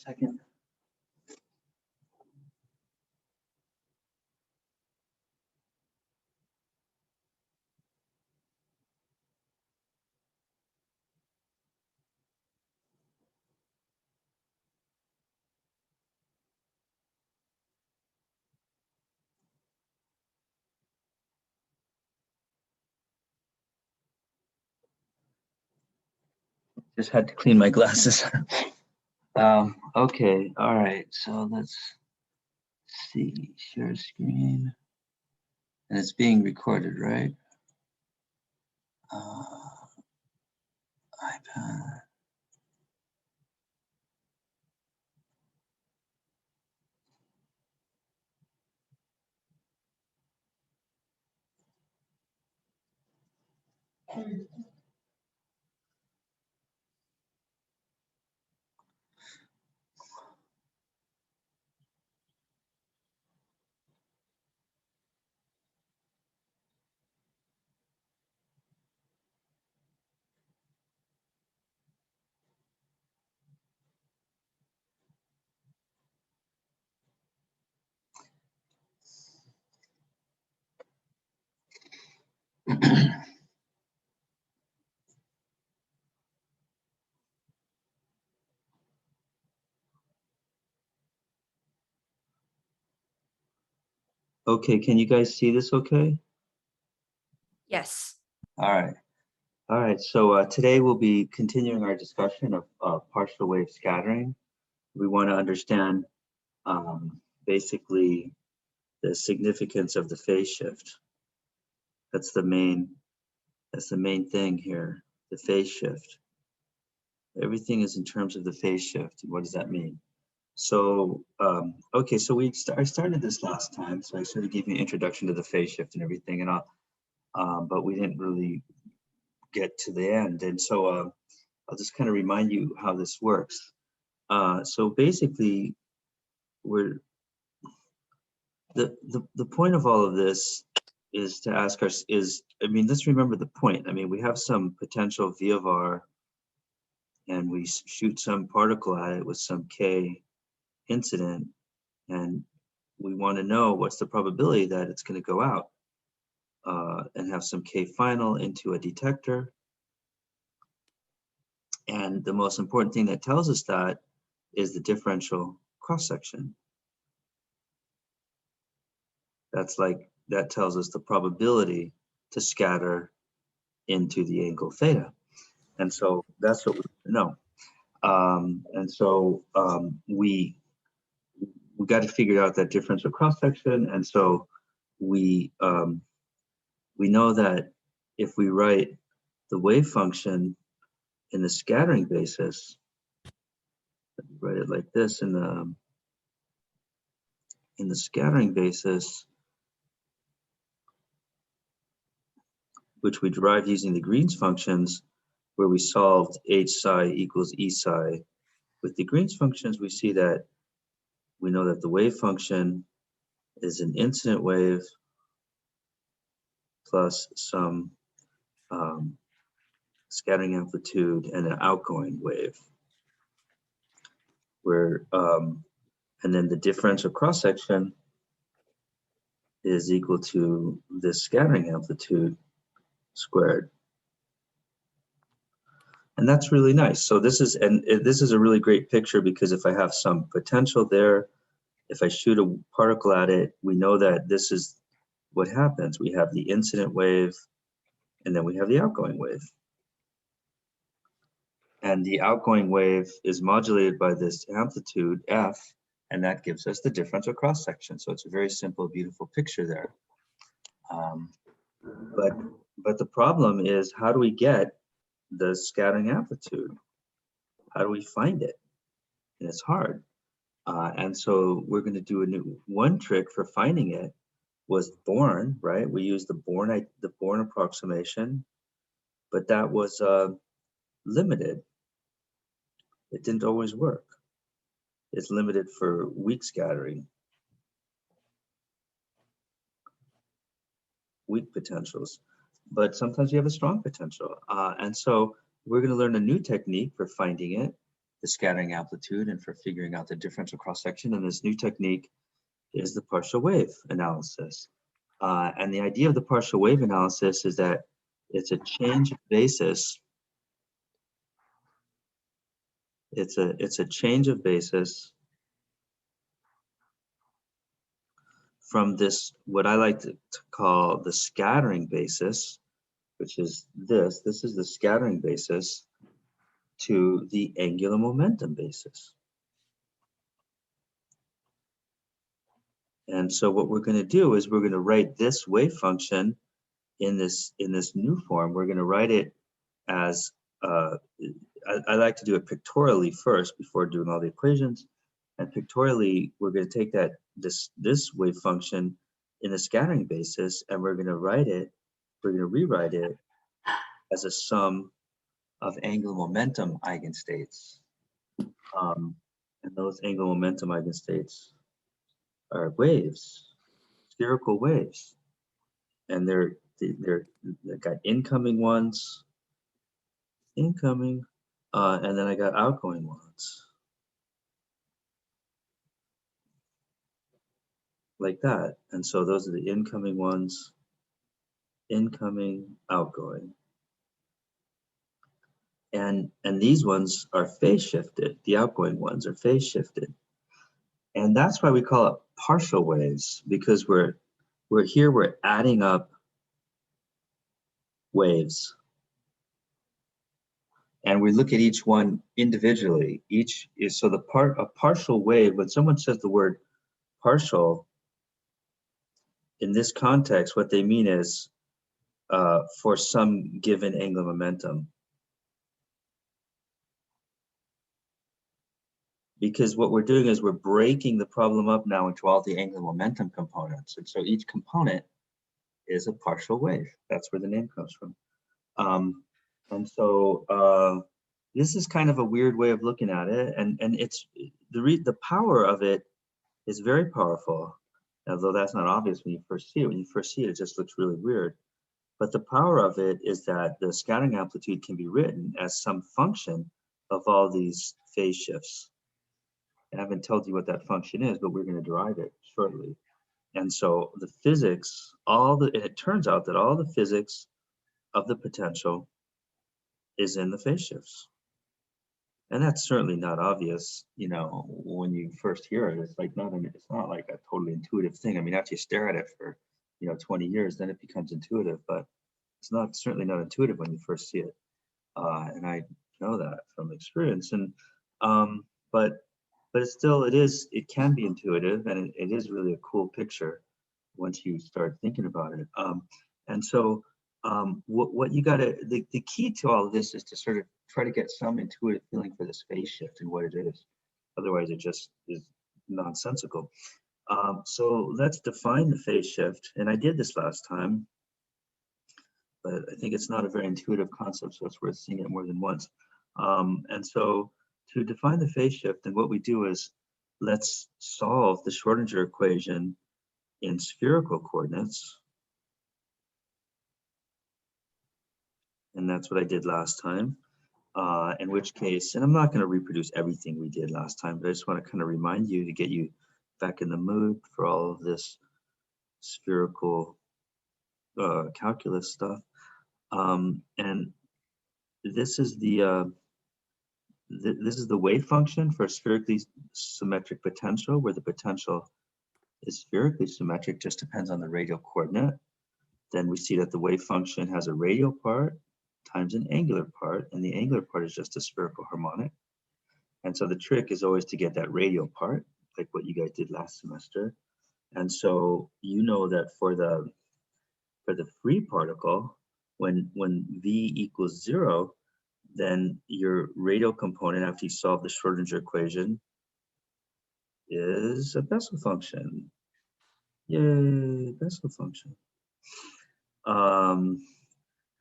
second. Just had to clean my glasses. Okay, all right, so let's see, share screen. And it's being recorded, right? iPad. Okay, can you guys see this okay? Yes. All right, so today we'll be continuing our discussion of partial wave scattering. We want to understand basically the significance of the phase shift. That's the main thing here, the phase shift. Everything is in terms of the phase shift. What does that mean? So, okay, so I started this last time, so I sort of gave you an introduction to the phase shift and everything, and but we didn't really get to the end. And so I'll just kind of remind you how this works. So basically, the point of all of this is to ask let's remember the point. I mean, we have some potential V of R, and we shoot some particle at it with some K incident, and we want to know what's the probability that it's going to go out and have some K final into a detector. And the most important thing that tells us that is the differential cross-section. That tells us the probability to scatter into the angle theta. And so that's what we know. And so we got to figure out that differential cross-section. And so we know that if we write the wave function in the scattering basis, write it like this in the scattering basis, which we derived using the Green's functions, where we solved h psi equals e psi. With the Green's functions, we see that we know that the wave function is an incident wave plus some scattering amplitude and an outgoing wave. And then the differential cross-section is equal to the scattering amplitude squared. And that's really nice. So this is a really great picture, because if I have some potential there, if I shoot a particle at it, we know that this is what happens. We have the incident wave, and then we have the outgoing wave. And the outgoing wave is modulated by this amplitude F, and that gives us the differential cross-section. So it's a very simple, beautiful picture there. But the problem is, how do we get the scattering amplitude? How do we find it? And it's hard. And so we're going to do one trick for finding it was Born, right? We used the Born approximation, but that was limited. It didn't always work. It's limited for weak scattering, weak potentials, but sometimes you have a strong potential. And so we're going to learn a new technique for finding it. the scattering amplitude and for figuring out the differential cross-section. And this new technique is the partial wave analysis. And the idea of the partial wave analysis is that it's a change of basis. It's a change of basis from this, what I like to call the scattering basis, which is this. This is the scattering basis to the angular momentum basis. And so what we're going to do is we're going to write this wave function in this new form. We're going to write it as I like to do it pictorially first before doing all the equations. And pictorially, we're going to take that this wave function in the scattering basis, and we're going to rewrite it as a sum of angular momentum eigenstates. And those angular momentum eigenstates are waves, spherical waves. And they've got incoming ones, and then I got outgoing ones. Like that. And so those are the incoming ones, incoming, outgoing. And these ones are phase shifted. The outgoing ones are phase shifted. And that's why we call it partial waves, because we're adding up waves. And we look at each one individually. So a partial wave, when someone says the word partial, in this context, what they mean is for some given angular momentum. Because what we're doing is we're breaking the problem up now into all the angular momentum components. And so each component is a partial wave. That's where the name comes from. And so this is kind of a weird way of looking at it. And it's the power of it is very powerful. Although that's not obvious when you first see it. When you first see it, it just looks really weird. But the power of it is that the scattering amplitude can be written as some function of all these phase shifts. I haven't told you what that function is, but we're going to derive it shortly. And so the physics, it turns out that all the physics of the potential is in the phase shifts. And that's certainly not obvious, when you first hear it. It's not like a totally intuitive thing. I mean, after you stare at it for, 20 years, then it becomes intuitive, but it's certainly not intuitive when you first see it. And I know that from experience. And but it can be intuitive, and it is really a cool picture once you start thinking about it. And so what you gotta, the key to all of this is to sort of try to get some intuitive feeling for this phase shift and what it is. Otherwise, it just is nonsensical. So let's define the phase shift. And I did this last time, but I think it's not a very intuitive concept, so it's worth seeing it more than once. And so to define the phase shift, and what we do is let's solve the Schrodinger equation in spherical coordinates. And that's what I did last time. In which case, and I'm not going to reproduce everything we did last time, but I just want to kind of remind you to get you back in the mood for all of this spherical calculus stuff. And this is the wave function for a spherically symmetric potential, where the potential is spherically symmetric, just depends on the radial coordinate. Then we see that the wave function has a radial part times an angular part, and the angular part is just a spherical harmonic. And so the trick is always to get that radial part, like what you guys did last semester. And so you know that for the free particle, when v equals 0, then your radial component after you solve the Schrodinger equation is a Bessel function. Yay, Bessel function.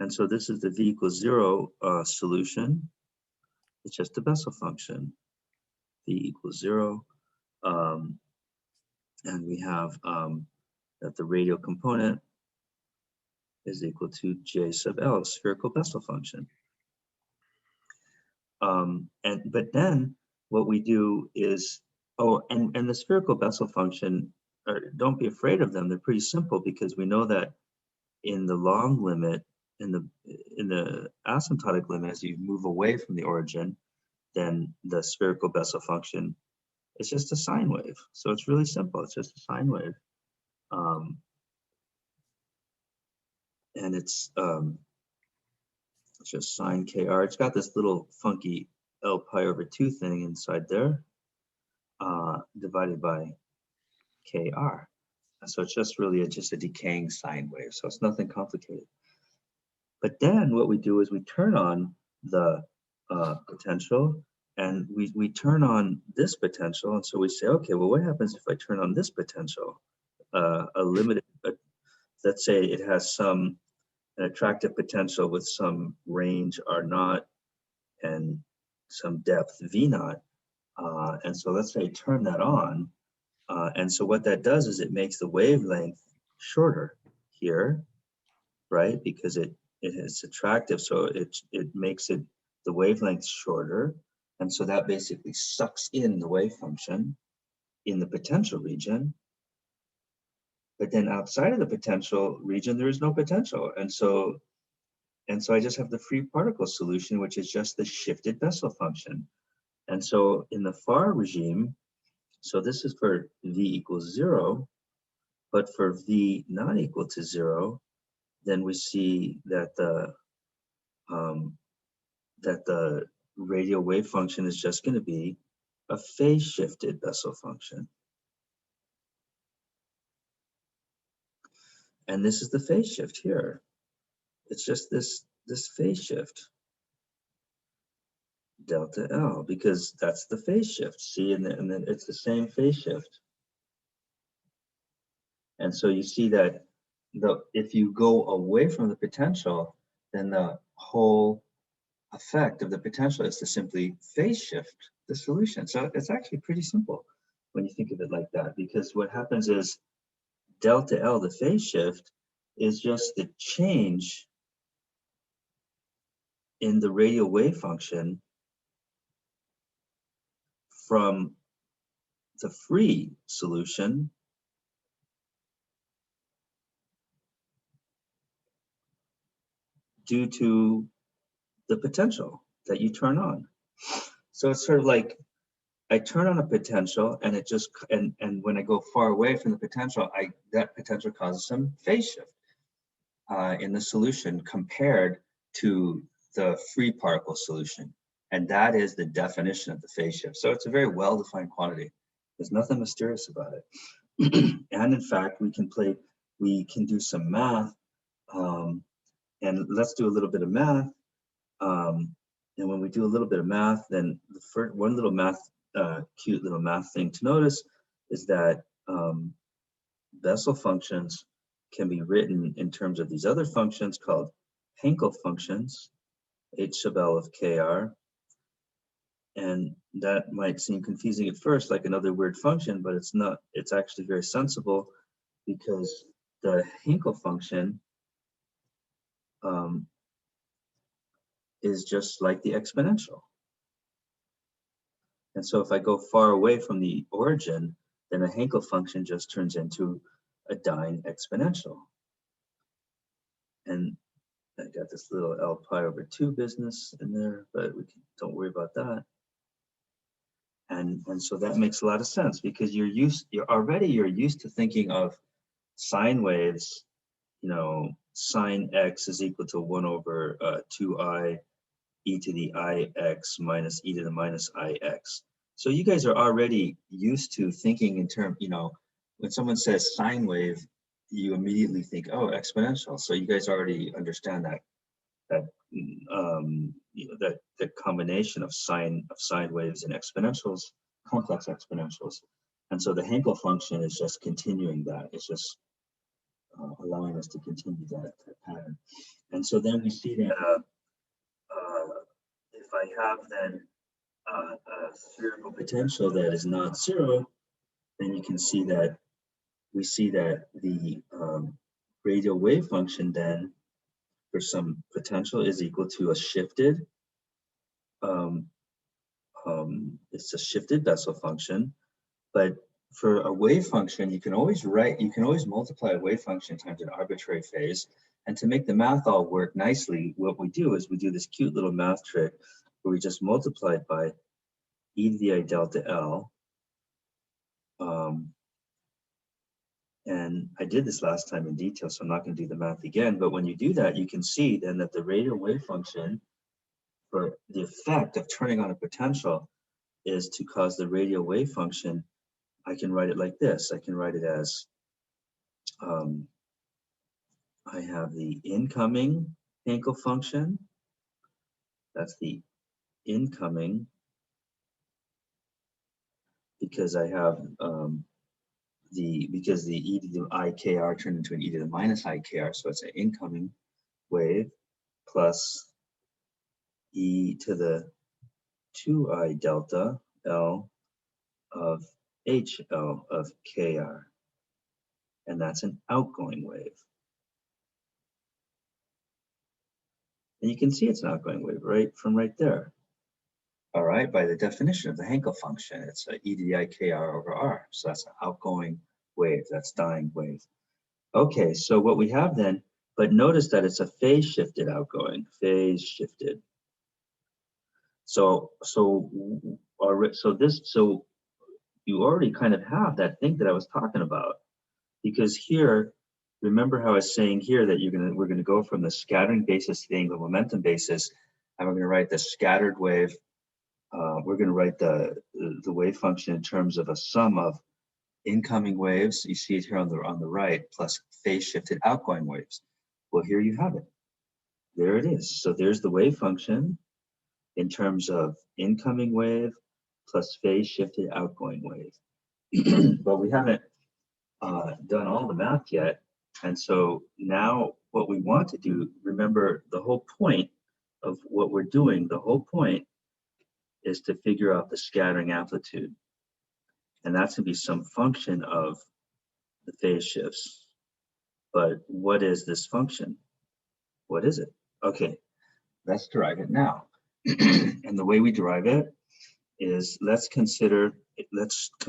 And so this is the v equals 0 solution. It's just a Bessel function. V equals 0. And we have that the radial component is equal to J sub L, spherical Bessel function. But then what we do is, oh, and the spherical Bessel function, don't be afraid of them. They're pretty simple because we know that in the long limit, in the asymptotic limit, as you move away from the origin, then the spherical Bessel function is just a sine wave. So it's really simple. It's just a sine wave. And it's just sine kr. It's got this little funky L pi over 2 thing inside there, divided by kr. So it's just really just a decaying sine wave. So it's nothing complicated. But then what we do is we turn on the potential, and we turn on this potential. And so we say, okay, well, what happens if I turn on this potential? A limited, let's say it has an attractive potential with some range R naught and some depth V naught. And so let's say turn that on. And so what that does is it makes the wavelength shorter here, right? Because it is attractive, so it makes it the wavelength shorter. And so that basically sucks in the wave function in the potential region. But then outside of the potential region, there is no potential. And so I just have the free particle solution, which is just the shifted Bessel function. And so in the far regime, so this is for V equals 0, but for V not equal to 0, then we see that the radial wave function is just going to be a phase shifted Bessel function. And this is the phase shift here. It's just this phase shift, delta L, because that's the phase shift. See, and then it's the same phase shift. And so you see that if you go away from the potential, then the whole effect of the potential is to simply phase shift the solution. So it's actually pretty simple when you think of it like that, because what happens is delta L, the phase shift, is just the change in the radial wave function from the free solution due to the potential that you turn on. So it's sort of like I turn on a potential, and it just and when I go far away from the potential, that potential causes some phase shift in the solution compared to the free particle solution. And that is the definition of the phase shift. So it's a very well-defined quantity. There's nothing mysterious about it. And in fact, we can do some math. And let's do a little bit of math. And when we do a little bit of math, then the first one little cute little math thing to notice is that Bessel functions can be written in terms of these other functions called Hankel functions, H sub L of kr. And that might seem confusing at first, like another weird function, but it's not. It's actually very sensible, because the Hankel function is just like the exponential. And so if I go far away from the origin, then a Hankel function just turns into a dyne exponential. And I got this little L pi over 2 business in there, but don't worry about that. And so that makes a lot of sense, because you're used to thinking of sine waves, sine x is equal to 1 over 2i e to the ix minus e to the minus ix. So you guys are already used to thinking in terms, when someone says sine wave, you immediately think, oh, exponential. So you guys already understand that combination of sine waves and exponentials, complex exponentials. And so the Hankel function is just continuing that. It's just allowing us to continue that pattern. And so then we see that if I have then a spherical potential that is not zero, then you can see that we see that the radial wave function then for some potential is equal to a shifted It's a shifted Bessel function, but for a wave function, you can always multiply a wave function times an arbitrary phase. And to make the math all work nicely, what we do is we do this cute little math trick where we just multiply it by e to the I delta L. And I did this last time in detail, so I'm not going to do the math again. But when you do that, you can see then that the radial wave function for the effect of turning on a potential is to cause the radial wave function. I can write it like this. I can write it as I have the incoming Hankel function. That's the incoming, because I have because the e to the ikr turned into an e to the minus ikr, so it's an incoming wave plus e to the 2I delta L of HL of KR, and that's an outgoing wave. And you can see it's an outgoing wave right from right there. All right, by the definition of the Hankel function, it's a e to the ikr over r. So that's an outgoing wave, that's dying wave. Okay, so what we have then, but notice that it's a phase shifted outgoing, phase shifted. So you already kind of have that thing that I was talking about, because here, remember how I was saying here that we're gonna go from the scattering basis to the angular momentum basis, and we're gonna write the scattered wave. We're gonna write the wave function in terms of a sum of incoming waves. You see it here on the right, plus phase shifted outgoing waves. Well, here you have it. There it is. So there's the wave function in terms of incoming wave plus phase shifted outgoing wave. But we haven't done all the math yet. And so now what we want to do, remember the whole point of what we're doing, the whole point is to figure out the scattering amplitude. And that's going to be some function of the phase shifts. But what is this function? What is it? Okay, let's derive it now. And the way we derive it is let's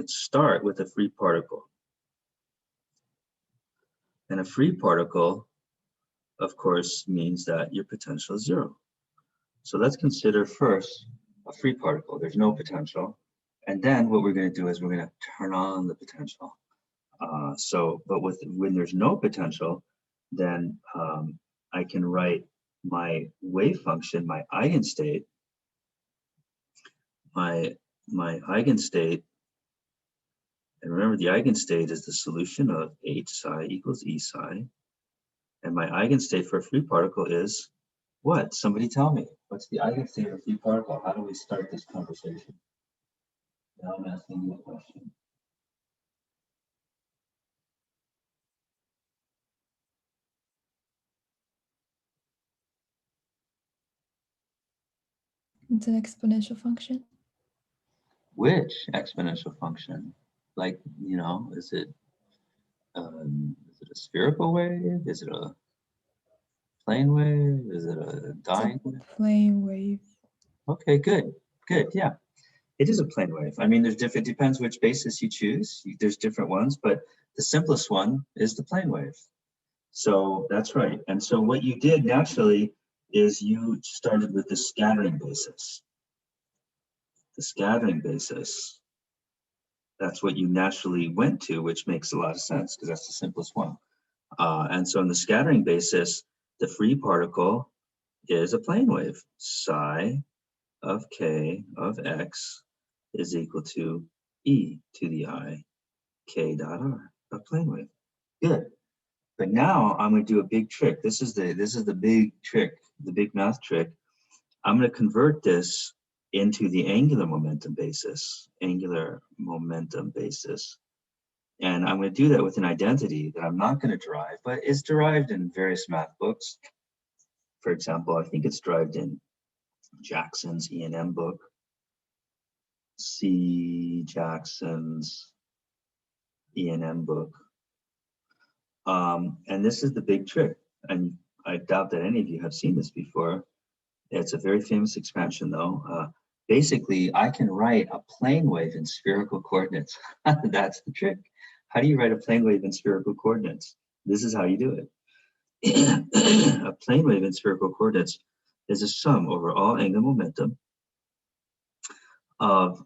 start with a free particle. And a free particle, of course, means that your potential is zero. So let's consider first a free particle. There's no potential. And then what we're going to do is we're going to turn on the potential. When there's no potential, then I can write my wave function, my eigenstate, my eigenstate, and remember the eigenstate is the solution of H psi equals E psi. And my eigenstate for a free particle is what? Somebody tell me. What's the eigenstate of a free particle? How do we start this conversation? Now I'm asking you a question. It's an exponential function. Which exponential function? Like, is it a spherical wave? Is it a plane wave? Is it a dying wave? Plane wave. Okay, good, yeah. It is a plane wave. I mean, it depends which basis you choose. There's different ones, but the simplest one is the plane wave. So that's right. And so what you did naturally is you started with the scattering basis. The scattering basis, that's what you naturally went to, which makes a lot of sense because that's the simplest one. And so in the scattering basis, the free particle is a plane wave. Psi of k of x is equal to e to the I k dot r, a plane wave. Good. But now I'm going to do a big trick. This is the big trick, the big math trick. I'm going to convert this into the angular momentum basis, And I'm going to do that with an identity that I'm not going to derive, but is derived in various math books. For example, I think it's derived in Jackson's E&M book, C. Jackson's E&M book. And this is the big trick. And I doubt that any of you have seen this before. It's a very famous expansion though. basically I can write a plane wave in spherical coordinates. That's the trick. How do you write a plane wave in spherical coordinates? This is how you do it. A plane wave in spherical coordinates is a sum over all angular momentum of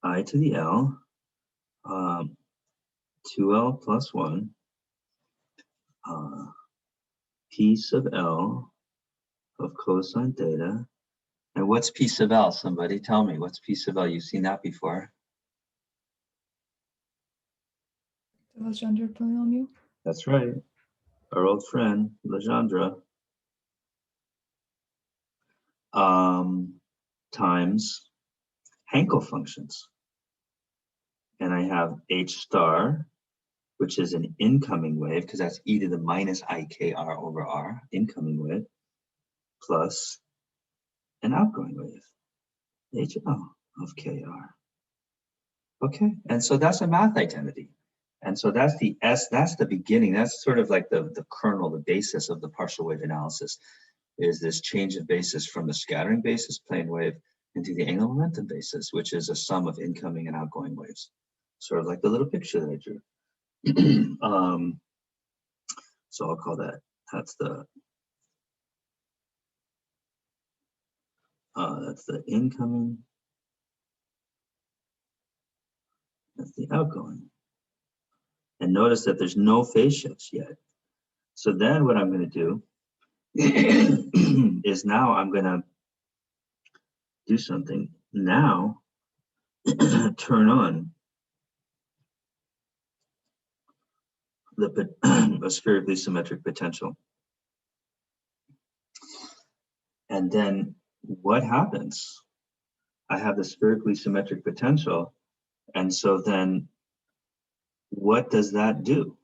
I to the L, 2L plus 1, piece of L of cosine theta. And what's p sub L? Somebody tell me, what's p sub L? You've seen that before. The Legendre polynomial. That's right. Our old friend, Legendre. Times Hankel functions. And I have H star, which is an incoming wave, because that's e to the minus IKR over R, incoming wave, plus an outgoing wave, HL of KR. Okay, and so that's a math identity. And so that's the S, that's the beginning. That's sort of like the kernel, the basis of the partial wave analysis, is this change of basis from the scattering basis plane wave into the angular momentum basis, which is a sum of incoming and outgoing waves. Sort of like the little picture that I drew. So I'll call that, that's the incoming, that's the outgoing. And notice that there's no phase shifts yet. So then what I'm going to do is now I'm going to do something. Now turn on a spherically symmetric potential. And then what happens? I have the spherically symmetric potential. And so then what does that do?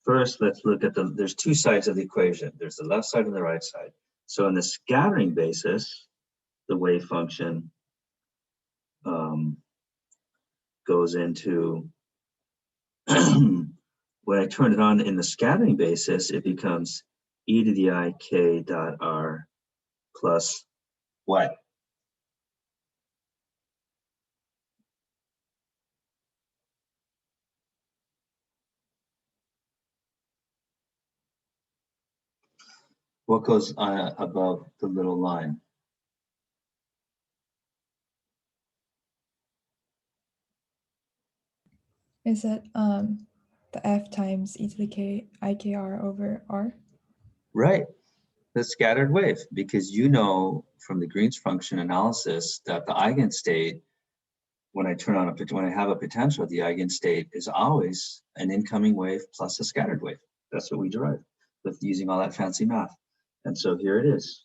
First, let's look at there's two sides of the equation. There's the left side and the right side. So in the scattering basis, the wave function goes into, when I turn it on in the scattering basis, it becomes e to the I k dot r plus what? What goes above the little line? Is it the F times e to the k IKR over R? Right, the scattered wave, because you know from the Green's function analysis that the eigenstate, when I turn on when I have a potential, the eigenstate is always an incoming wave plus a scattered wave. That's what we derive with using all that fancy math. And so here it is.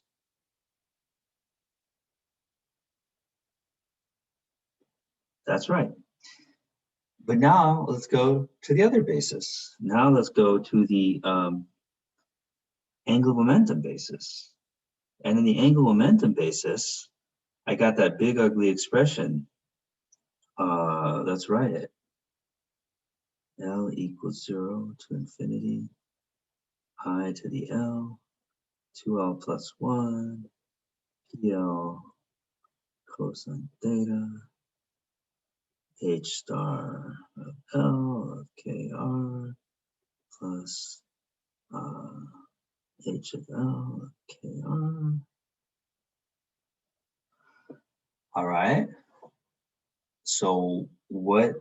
That's right. But now let's go to the other basis. Now let's go to the angular momentum basis. And in the angular momentum basis, I got that big ugly expression. Let's write it. L equals 0 to infinity, I to the L, 2L plus 1, PL cosine theta, H star of L of KR plus H of L of KR. All right. So what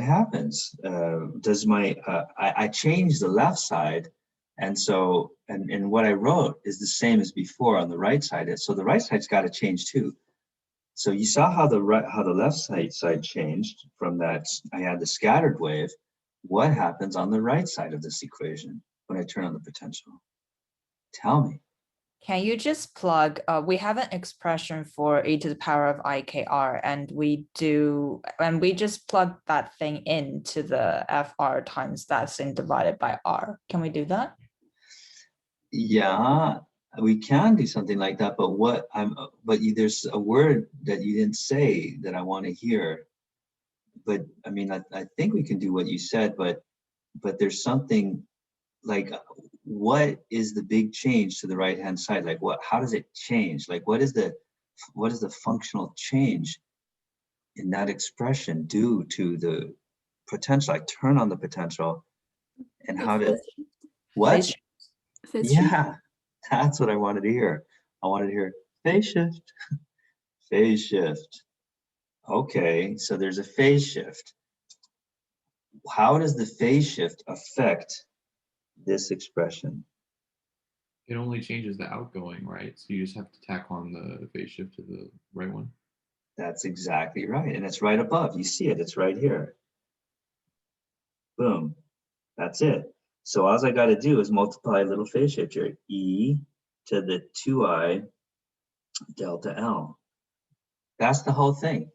happens? Does my I change the left side, and so and what I wrote is the same as before on the right side. So the right side's got to change too. So you saw how the left side changed from that. I had the scattered wave. What happens on the right side of this equation when I turn on the potential? Tell me. Can you just plug, we have an expression for e to the power of IKR, and we just plug that thing into the FR times that thing divided by R. Can we do that? Yeah, we can do something like that, but there's a word that you didn't say that I want to hear. But I mean, I think we can do what you said, but there's something like, what is the big change to the right-hand side? Like how does it change? Like what is the functional change in that expression due to the potential? I turn on the potential and how to, what? Phase Phase shift. Yeah, that's what I wanted to hear. I wanted to hear phase shift, phase shift. Okay, so there's a phase shift. How does the phase shift affect this expression? It only changes the outgoing, right? So you just have to tack on the phase shift to the right one. That's exactly right. And it's right above. You see it, it's right here. Boom. That's it. So all I got to do is multiply a little phase shift here. E to the 2I delta L. That's the whole thing.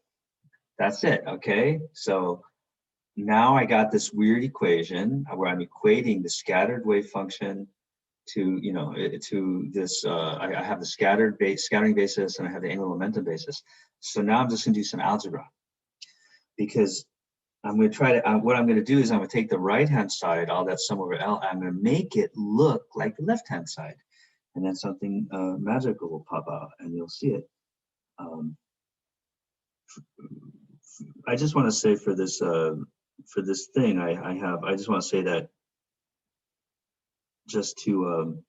That's it, okay? So now I got this weird equation where I'm equating the scattered wave function to, you know, to this, I have the scattering basis and I have the angular momentum basis. So now I'm just gonna do some algebra because I'm gonna try to, what I'm gonna do is I'm gonna take the right-hand side, all that sum over L, I'm gonna make it look like the left-hand side. And then something magical will pop out and you'll see it. I just wanna say for this thing I just wanna say that just to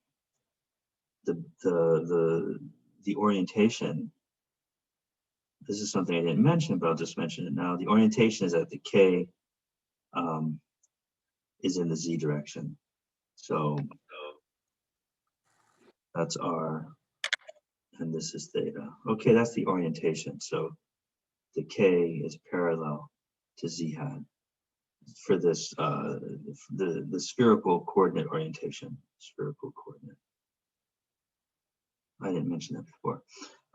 the orientation. This is something I didn't mention, but I'll just mention it now. The orientation is that the K is in the Z direction. So that's R, and this is theta. Okay, that's the orientation. So the K is parallel to Z hat for this the spherical coordinate orientation. Spherical coordinate. I didn't mention that before.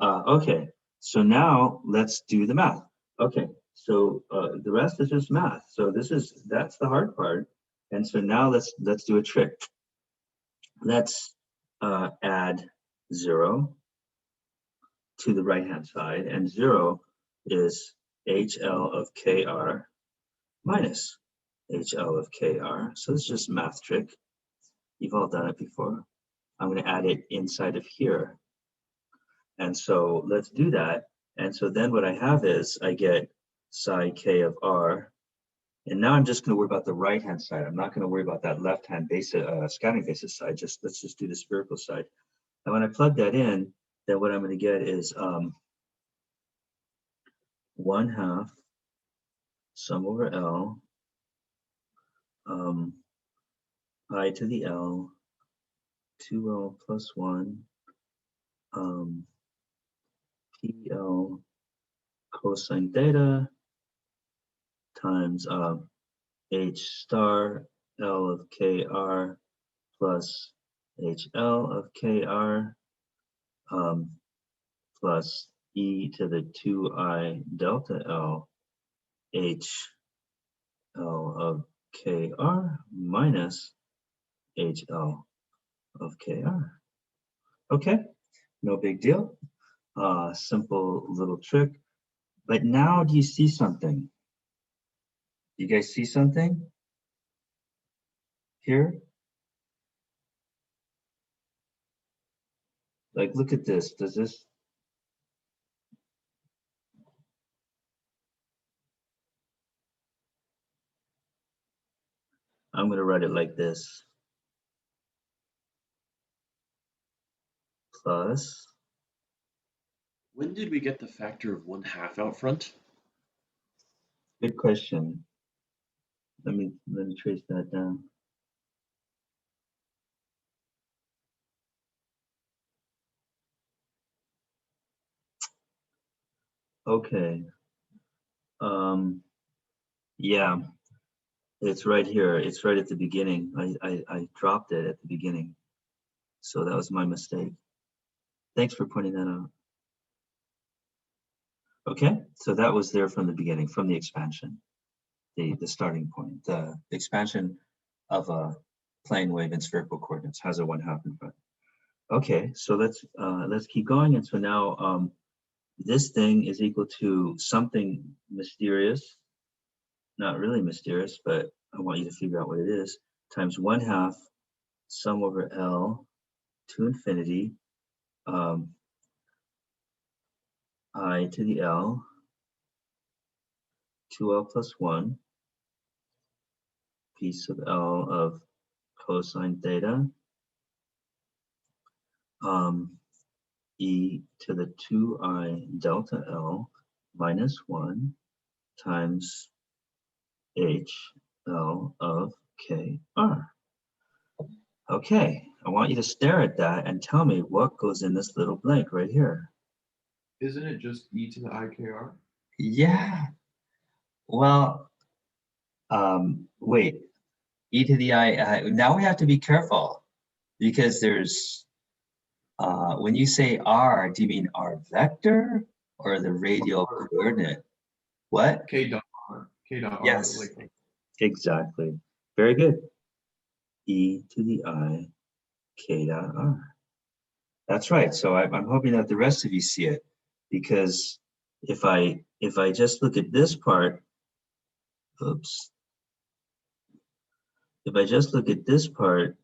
Okay, so now let's do the math. Okay, so the rest is just math. So that's the hard part. And so now let's do a trick. Let's add 0 to the right-hand side, and 0 is HL of KR minus HL of KR. So it's just a math trick. You've all done it before. I'm going to add it inside of here. And so let's do that. And so then what I have is I get psi K of R. And now I'm just going to worry about the right-hand side. I'm not going to worry about that left-hand basis, scattering basis side. Let's just do the spherical side. And when I plug that in, then what I'm going to get is 1/2 sum over L I to the L 2L plus 1 PL cosine theta times H star L of KR plus HL of KR plus E to the 2I delta L H L of KR minus HL of KR. Okay, no big deal. Simple little trick. But now do you see something? You guys see something here? Like, look at this. Does this? I'm going to write it like this. Plus. When did we get the factor of 1/2 out front? Good question. Let me trace that down. Okay. Yeah, it's right here. It's right at the beginning. I dropped it at the beginning. So that was my mistake. Thanks for pointing that out. Okay, so that was there from the beginning, from the expansion, the starting point. The expansion of a plane wave in spherical coordinates has a 1/2 in front. Okay, so let's keep going. And so now this thing is equal to something mysterious, not really mysterious, but I want you to figure out what it is, times 1/2 sum over L to infinity, I to the L, 2L plus 1, piece of L of cosine theta, e to the 2I delta L minus 1 times H L of KR. Okay, I want you to stare at that and tell me what goes in this little blank right here. Isn't it just e to the IKR? Yeah. Well, wait, e to the I, now we have to be careful because there's, when you say R, do you mean R vector or the radial coordinate? What? K dot R. K dot R. Yes, Like, exactly. Very good. E to the I, K dot R. That's right. So I'm hoping that the rest of you see it, because if I just look at this part, oops. If I just look at this part,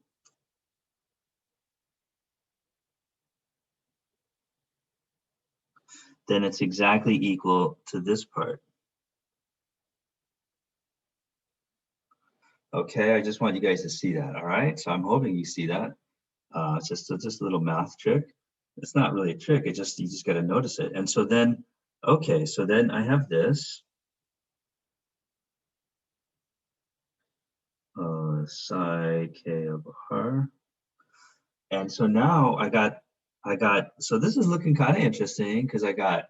then it's exactly equal to this part. Okay, I just want you guys to see that, all right? So I'm hoping you see that. It's just a little math trick. It's not really a trick, you just got to notice it. And so then, okay, so then I have this. Psi k of r. And so now I got, so this is looking kind of interesting because I got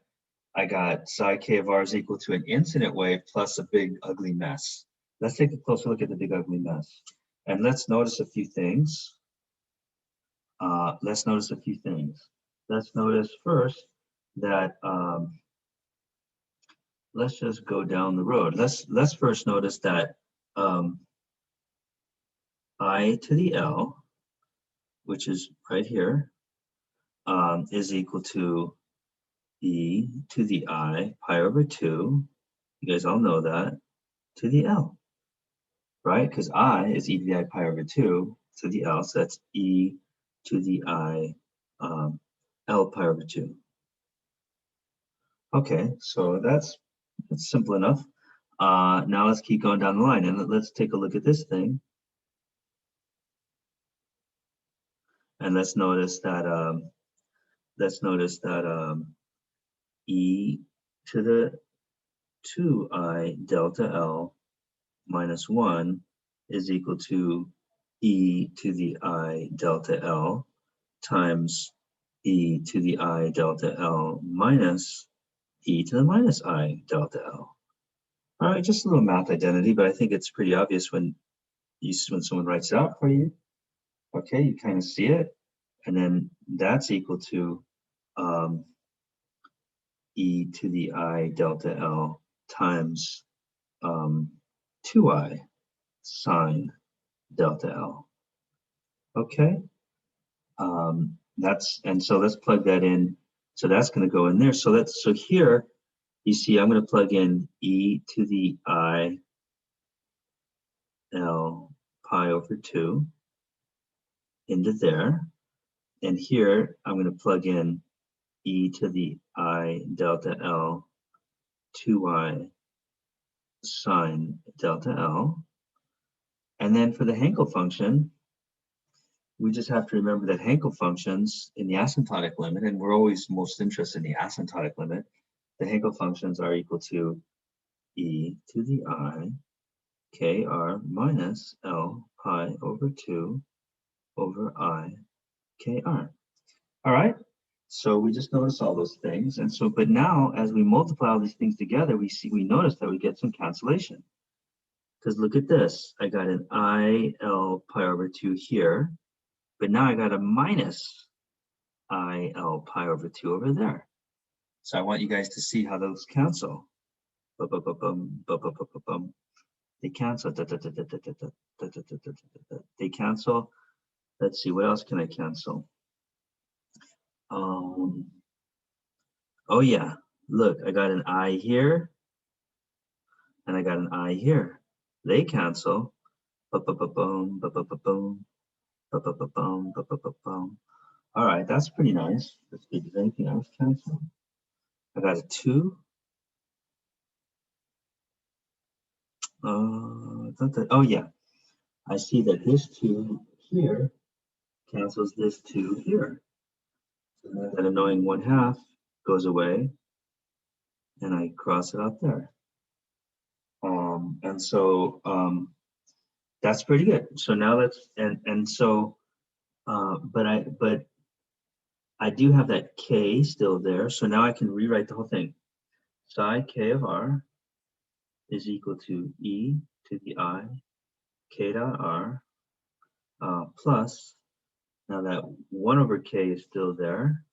psi k of r is equal to an incident wave plus a big ugly mess. Let's take a closer look at the big ugly mess. And let's notice a few things. Let's notice first that, let's just go down the road. Let's first notice that I to the L, which is right here, is equal to e to the I pi over 2. You guys all know that, to the L, right? Because I is e to the I pi over 2 to the L, so that's e to the I L pi over 2. Okay, so that's simple enough. Now let's keep going down the line and let's take a look at this thing. And let's notice that e to the 2I delta L minus 1 is equal to e to the I delta L times e to the I delta L minus e to the minus I delta L. All right, just a little math identity, but I think it's pretty obvious when someone writes it out for you. Okay, you kind of see it, and then that's equal to e to the I delta L times 2I sine delta L. Okay, so let's plug that in. So that's going to go in there. So here, you see, I'm going to plug in e to the I L pi over 2 into there. And here, I'm going to plug in e to the I delta L 2I sine delta L. And then for the Hankel function, we just have to remember that Hankel functions in the asymptotic limit, and we're always most interested in the asymptotic limit, the Hankel functions are equal to e to the I kr minus L pi over 2 over I kr. All right, so we just notice all those things. And so, but now as we multiply all these things together, we notice that we get some cancellation. Because look at this, I got an I L pi over 2 here, but now I got a minus I L pi over 2 over there. So I want you guys to see how those cancel. They cancel. They cancel. Let's see, what else can I cancel? Oh yeah, look, I got an I here, and I got an I here. They cancel. Ba-ba-ba-bum, ba-ba-ba-bum. All right, that's pretty nice. Let's see, does anything else cancel? I got a 2. Oh yeah, I see that this 2 here cancels this 2 here. So now that annoying 1/2 goes away, and I cross it up there. And so that's pretty good. So now let's but I do have that k still there. So now I can rewrite the whole thing. Psi k of r is equal to e to the I k dot r plus, now that 1 over k is still there.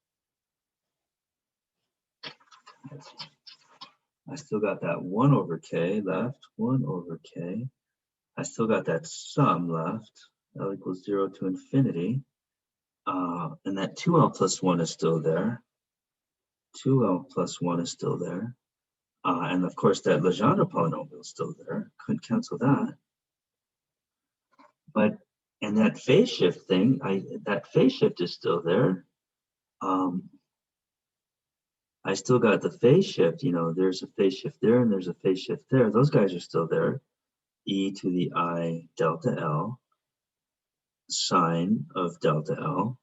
I still got that 1 over k left, 1 over k. I still got that sum left, L equals 0 to infinity. And that 2L plus 1 is still there. 2L plus 1 is still there. And of course, that Legendre polynomial is still there. Couldn't cancel that. But, and that phase shift thing, that phase shift is still there. I still got the phase shift, you know, there's a phase shift there and there's a phase shift there. Those guys are still there. E to the I delta L sine of delta L.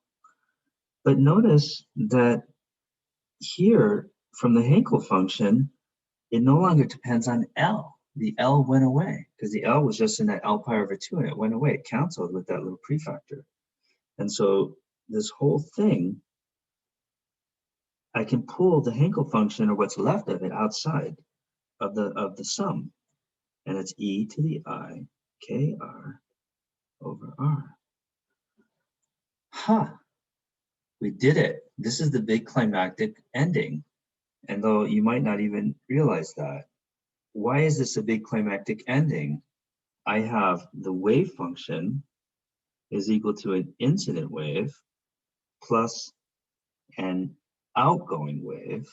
But notice that here from the Hankel function, it no longer depends on L. The L went away because the L was just in that L pi over 2 and it went away. It canceled with that little prefactor. And so this whole thing, I can pull the Hankel function or what's left of it outside of the sum. And it's e to the I kr over r. Huh. We did it. This is the big climactic ending. And though you might not even realize that. Why is this a big climactic ending? I have the wave function is equal to an incident wave plus an outgoing wave.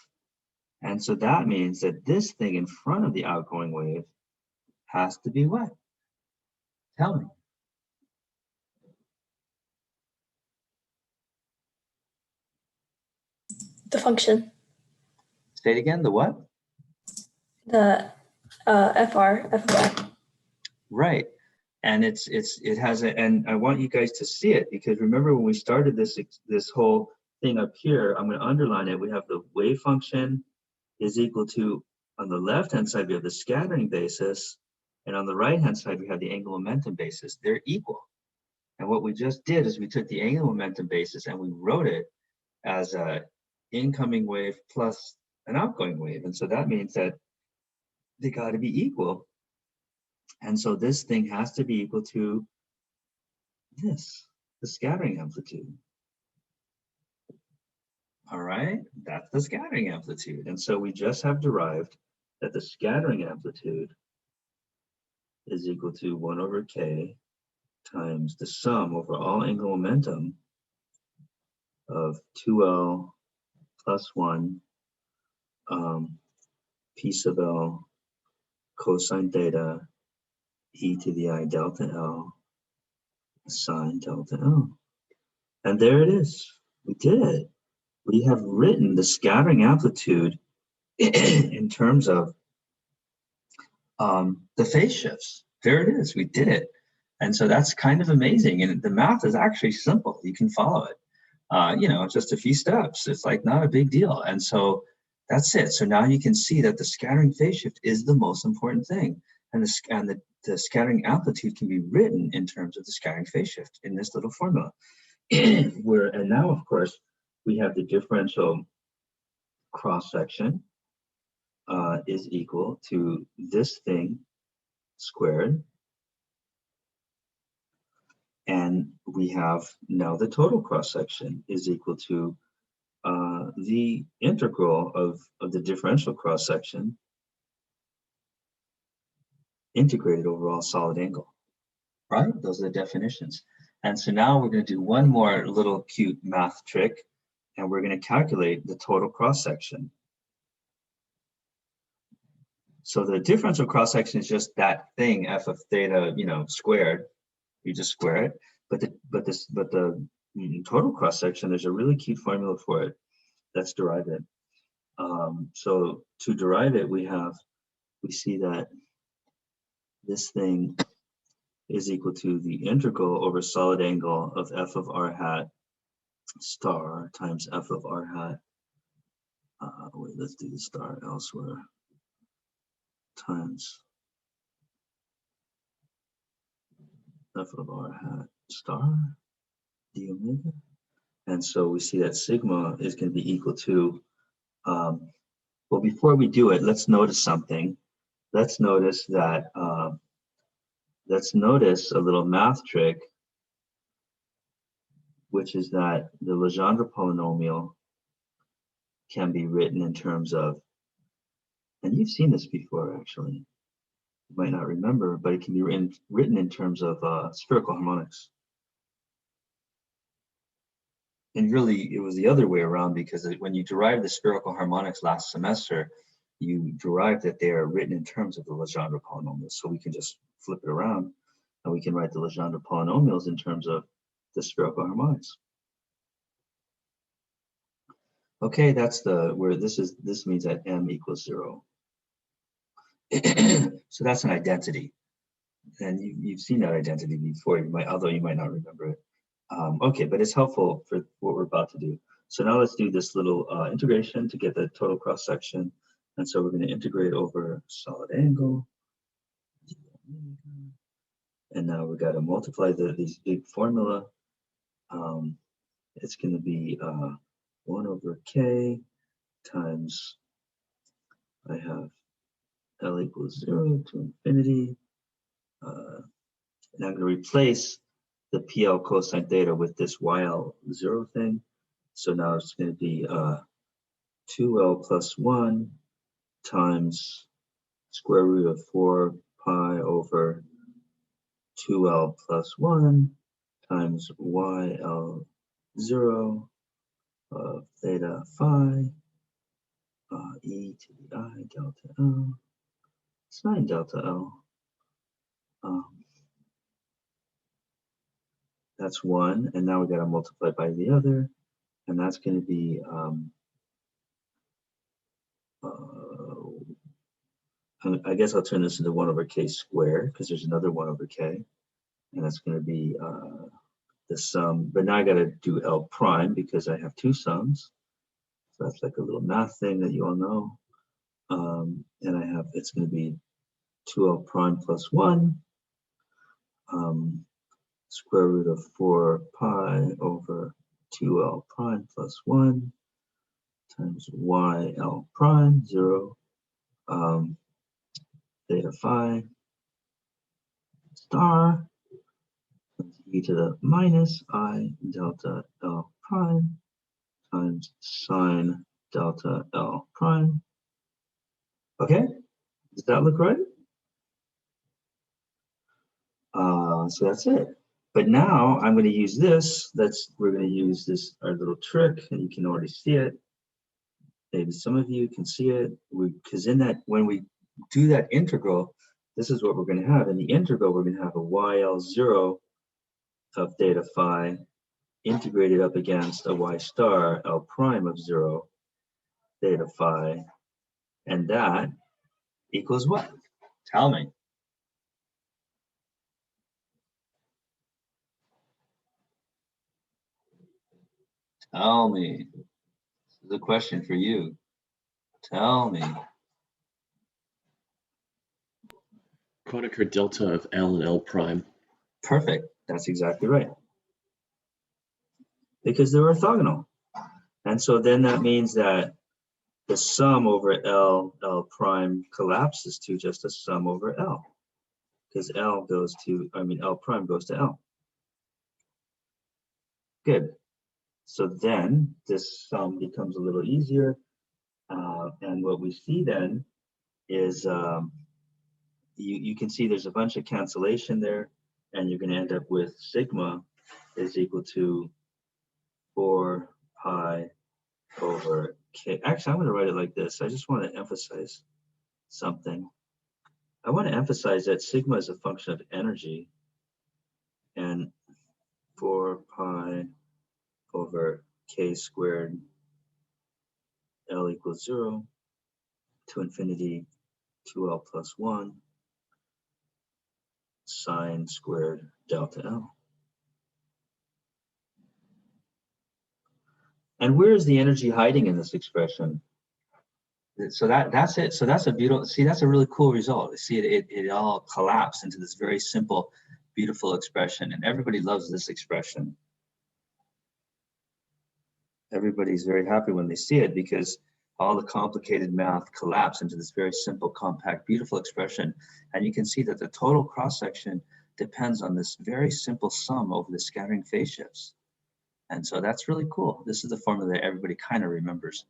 And so that means that this thing in front of the outgoing wave has to be what? Tell me. The function. Say it again, the what? The FR. Right. And it has a, and I want you guys to see it because remember when we started this whole thing up here, I'm going to underline it. We have the wave function is equal to, on the left hand side we have the scattering basis, and on the right hand side we have the angular momentum basis. They're equal. And what we just did is we took the angular momentum basis and we wrote it as a incoming wave plus an outgoing wave. And so that means that they got to be equal. And so this thing has to be equal to this, the scattering amplitude. All right, that's the scattering amplitude. And so we just have derived that the scattering amplitude is equal to 1 over k times the sum over all angular momentum of 2L plus 1 p sub L cosine theta e to the I delta L sine delta L. And there it is. We did it. We have written the scattering amplitude in terms of the phase shifts. There it is. We did it. And so that's kind of amazing. And the math is actually simple. You can follow it. You know, just a few steps. It's like not a big deal. And so that's it. So now you can see that the scattering phase shift is the most important thing. And the scattering amplitude can be written in terms of the scattering phase shift in this little formula. And now, of course, we have the differential cross section is equal to this thing squared. And we have now the total cross section is equal to the integral of the differential cross section integrated over all solid angle, right? Those are the definitions. And so now we're going to do one more little cute math trick, and we're going to calculate the total cross section. So the differential cross section is just that thing, f of theta, you know, squared. You just square it. But the total cross section, there's a really cute formula for it. Let's derive it. So to derive it, we see that this thing is equal to the integral over solid angle of f of r hat star times f of r hat. Wait, let's do the star elsewhere. Times f of r hat star d omega. And so we see that sigma is going to be equal to, well, before we do it, let's notice something. Let's notice that, let's notice a little math trick, which is that the Legendre polynomial can be written in terms of, and you've seen this before actually, you might not remember, but it can be written in terms of spherical harmonics. And really, it was the other way around, because when you derived the spherical harmonics last semester, you derived that they are written in terms of the Legendre polynomials. So we can just flip it around, and we can write the Legendre polynomials in terms of the spherical harmonics. Okay, that's where this means that m equals 0. So that's an identity, and you've seen that identity before. Although you might not remember it. Okay, but it's helpful for what we're about to do. So now let's do this little integration to get the total cross section. And so we're going to integrate over solid angle. And now we've got to multiply these big formula. It's going to be 1 over k times, I have L equals 0 to infinity. And I'm going to replace the PL cosine theta with this YL 0 thing. So now it's going to be 2L plus 1 times square root of 4 pi over 2L plus 1 times YL 0 of theta phi e to the I delta L sine delta L. That's 1, and now we got to multiply by the other, and that's going to be I guess I'll turn this into 1 over k squared, because there's another 1 over k, and that's going to be the sum. But now I got to do L prime because I have two sums. So that's like a little math thing that you all know. And I have, it's going to be 2L prime plus 1 square root of 4 pi over 2L prime plus 1 times YL prime 0 theta phi star e to the minus I delta L prime times sine delta L prime. Okay, does that look right? So that's it. But now I'm going to use this. We're going to use this, our little trick, and you can already see it. Maybe some of you can see it, because in that, when we do that integral, this is what we're going to have. In the integral, we're going to have a YL0 of theta phi integrated up against a Y star L prime of 0 theta phi, and that equals what? Tell me. Tell me. This is a question for you. Tell me. Kronecker delta of L and L prime. Perfect. That's exactly right. Because they're orthogonal. And so then that means that the sum over L prime collapses to just a sum over L. Because L prime goes to L. Good. So then this sum becomes a little easier. And what we see then is you can see there's a bunch of cancellation there, and you're going to end up with sigma is equal to 4 pi over k. Actually, I'm going to write it like this. I just want to emphasize something. I want to emphasize that sigma is a function of energy. And 4 pi over k squared L equals 0 to infinity 2L plus 1 sine squared delta L. And where is the energy hiding in this expression? So that's it. So that's a beautiful, see, that's a really cool result. See, it all collapsed into this very simple, beautiful expression. And everybody loves this expression. Everybody's very happy when they see it because all the complicated math collapse into this very simple, compact, beautiful expression. And you can see that the total cross-section depends on this very simple sum over the scattering phase shifts. And so that's really cool. This is the formula that everybody kind of remembers.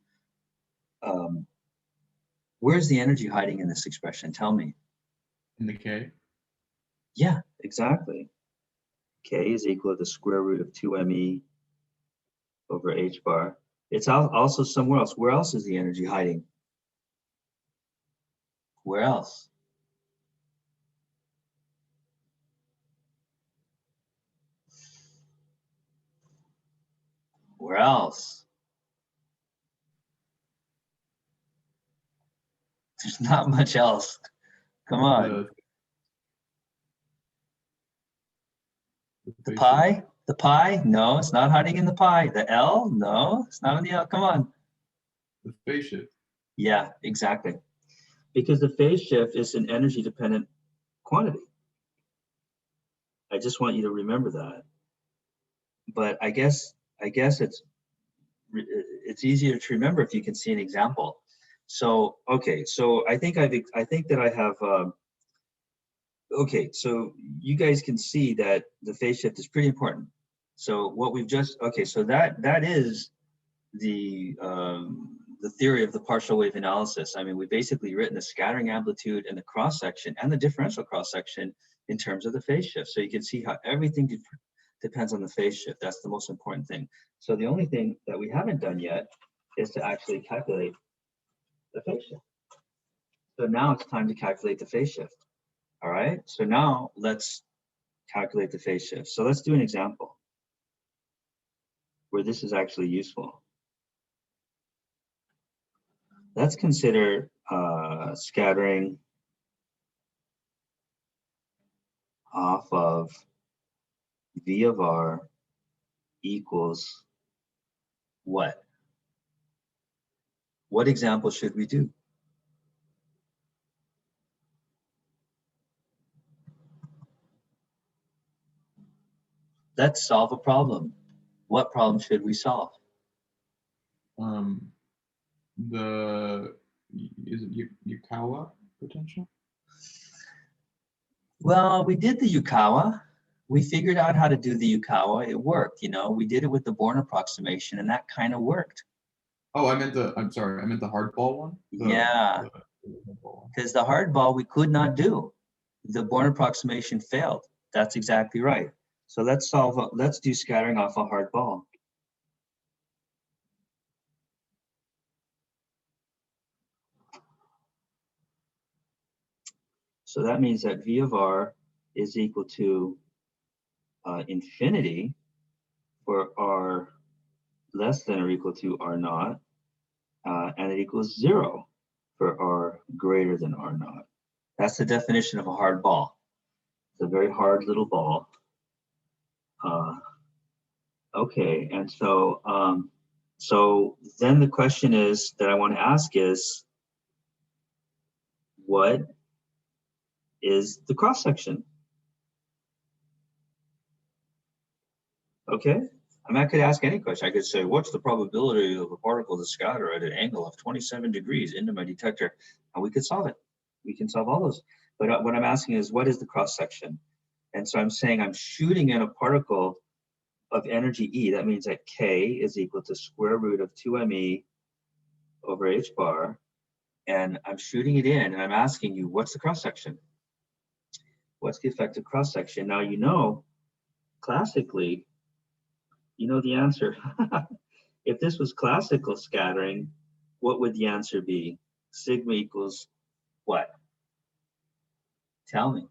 Where's the energy hiding in this expression? Tell me. In the K? Yeah, exactly. K is equal to the square root of 2me over h bar. It's also somewhere else. Where else is the energy hiding? Where else? Where else? There's not much else. Come on. The pi? The pi? No, it's not hiding in the pi. The L? No, it's not in the L. Come on. The phase shift. Yeah, exactly. Because the phase shift is an energy dependent quantity. I just want you to remember that. But I guess it's easier to remember if you can see an example. So okay, so I think that I have. Okay, so you guys can see that the phase shift is pretty important. So what we've just so that is the theory of the partial wave analysis. I mean, we've basically written the scattering amplitude and the cross section and the differential cross section in terms of the phase shift. So you can see how everything depends on the phase shift. That's the most important thing. So the only thing that we haven't done yet is to actually calculate the phase shift. So now it's time to calculate the phase shift. All right, so now let's calculate the phase shift. So let's do an example where this is actually useful. Let's consider scattering off of V of R equals what? What example should we do? Let's solve a problem. What problem should we solve? Is it Yukawa potential? Well, we did the Yukawa. We figured out how to do the Yukawa. It worked, you know. We did it with the Born approximation, and that kind of worked. Oh, I'm sorry, I meant the hardball one? Yeah, because the hardball we could not do. The Born approximation failed. That's exactly right. So let's do scattering off a hard ball. So that means that V of R is equal to infinity for R less than or equal to R naught, and it equals 0 for R greater than R naught. That's the definition of a hard ball. It's a very hard little ball. Okay, and so so then the question is that I want to ask is, what is the cross section? Okay, I mean, I could ask any question. I could say, what's the probability of a particle to scatter at an angle of 27 degrees into my detector? And we could solve it. We can solve all those. But what I'm asking is, what is the cross section? And so I'm saying I'm shooting in a particle of energy E. That means that K is equal to square root of 2me over h bar. And I'm shooting it in, and I'm asking you, what's the cross section? What's the effective cross section? Now, you know, classically, you know the answer. If this was classical scattering, what would the answer be? Sigma equals what? Tell me.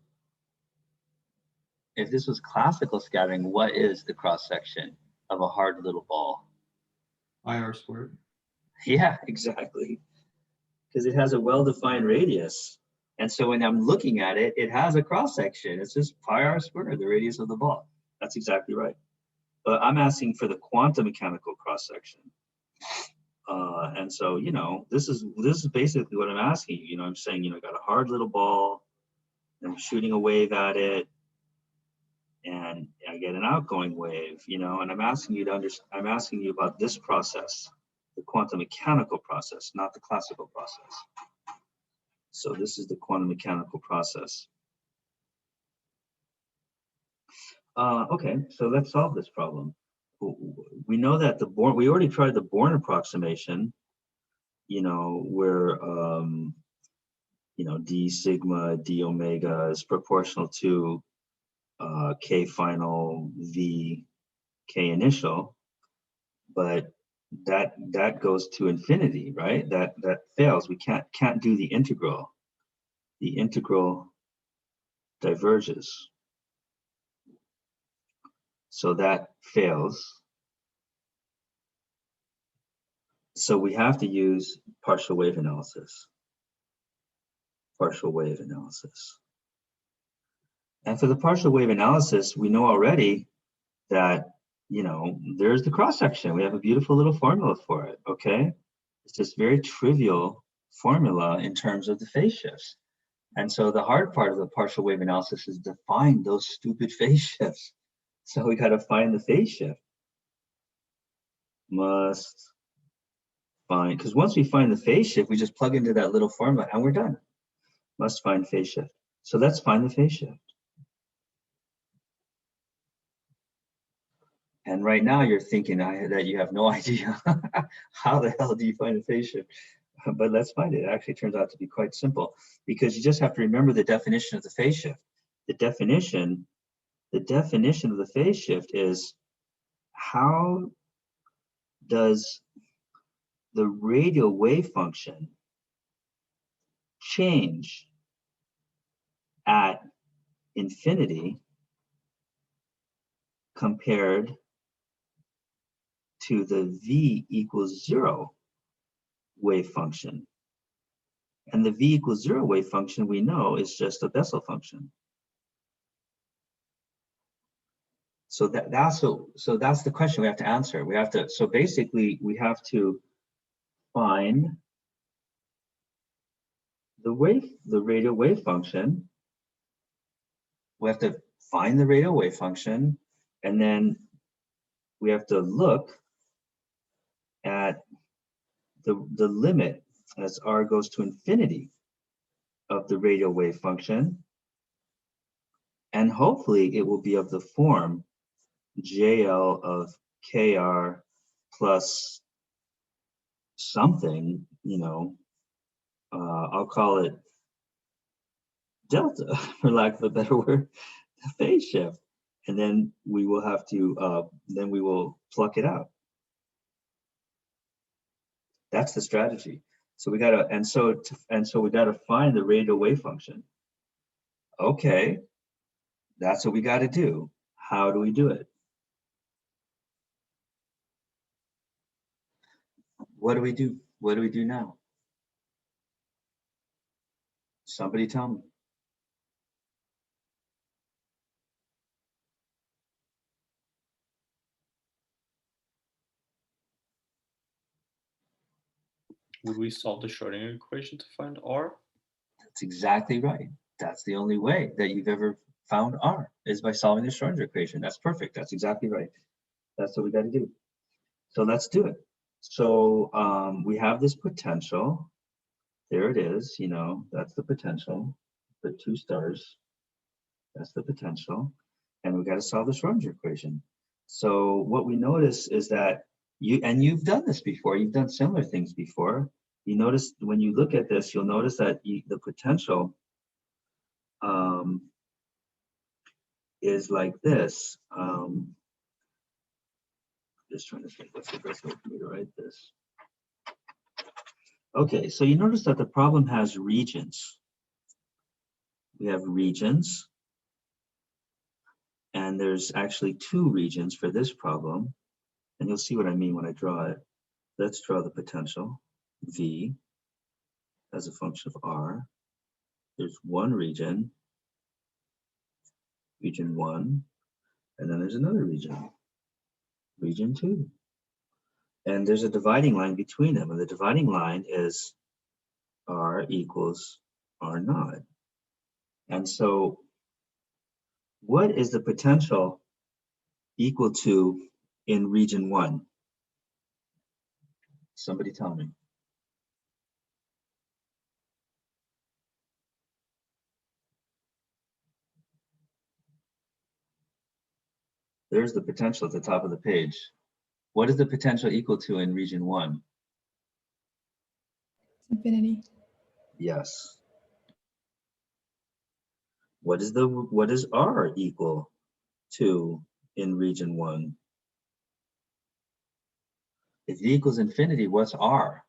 if this was classical scattering, what is the cross section of a hard little ball? IR squared. Yeah, exactly. Because it has a well-defined radius. And so when I'm looking at it, it has a cross section. It's just pi r squared, the radius of the ball. That's exactly right. But I'm asking for the quantum mechanical cross section. And so, you know, this is basically what I'm asking. You know, I'm saying, you know, I got a hard little ball, and I'm shooting a wave at it, and I get an outgoing wave, you know, and I'm asking you to understand, I'm asking you about this process, the quantum mechanical process, not the classical process. So this is the quantum mechanical process. Okay, so let's solve this problem. We know that we already tried the Born approximation, you know, where, you know, d sigma, d omega is proportional to k final, v, k initial, but that goes to infinity, right? That fails. We can't do the integral. The integral diverges. So that fails. So we have to use partial wave analysis. Partial wave analysis. And for the partial wave analysis, we know already that, you know, there's the cross section. We have a beautiful little formula for it, okay? It's this very trivial formula in terms of the phase shifts. And so the hard part of the partial wave analysis is to find those stupid phase shifts. So we got to find the phase shift. Must find, because once we find the phase shift, we just plug into that little formula and we're done. Must find phase shift. So let's find the phase shift. And right now you're thinking that you have no idea how the hell do you find a phase shift? But let's find it. It actually turns out to be quite simple because you just have to remember the definition of the phase shift. The definition of the phase shift is how does the radial wave function change at infinity compared to the v equals 0 wave function. And the v equals 0 wave function we know is just a Bessel function. So that's the question we have to answer. We have to, so basically we have to find the radial wave function. We have to find the radial wave function, and then we have to look at the limit as r goes to infinity of the radial wave function, and hopefully it will be of the form JL of KR plus something, you know, I'll call it delta, for lack of a better word, phase shift. And then we will have to, then we will pluck it out. That's the strategy. So we gotta, and so we gotta find the radial wave function. Okay, that's what we gotta do. How do we do it? What do we do? What do we do now? Somebody tell me. Would we solve the Schrodinger equation to find R? That's exactly right. That's the only way that you've ever found R, is by solving the Schrodinger equation. That's perfect. That's exactly right. That's what we got to do. So let's do it. So we have this potential. There it is. You know, that's the potential. The 2 stars. That's the potential. And we got to solve the Schrodinger equation. So what we notice is that you've done this before. You've done similar things before. You notice when you look at this, you'll notice that the potential is like this. Just trying to think what's the best way for me to write this. Okay, so you notice that the problem has regions. We have regions. And there's actually two regions for this problem. And you'll see what I mean when I draw it. Let's draw the potential, V, as a function of R. There's one region, region 1, and then there's another region, region 2. And there's a dividing line between them, and the dividing line is R equals R naught. And so what is the potential equal to in region 1? Somebody tell me. There's the potential at the top of the page. What is the potential equal to in region 1? Infinity. Yes. What is R equal to in region 1? If V equals infinity, what's R?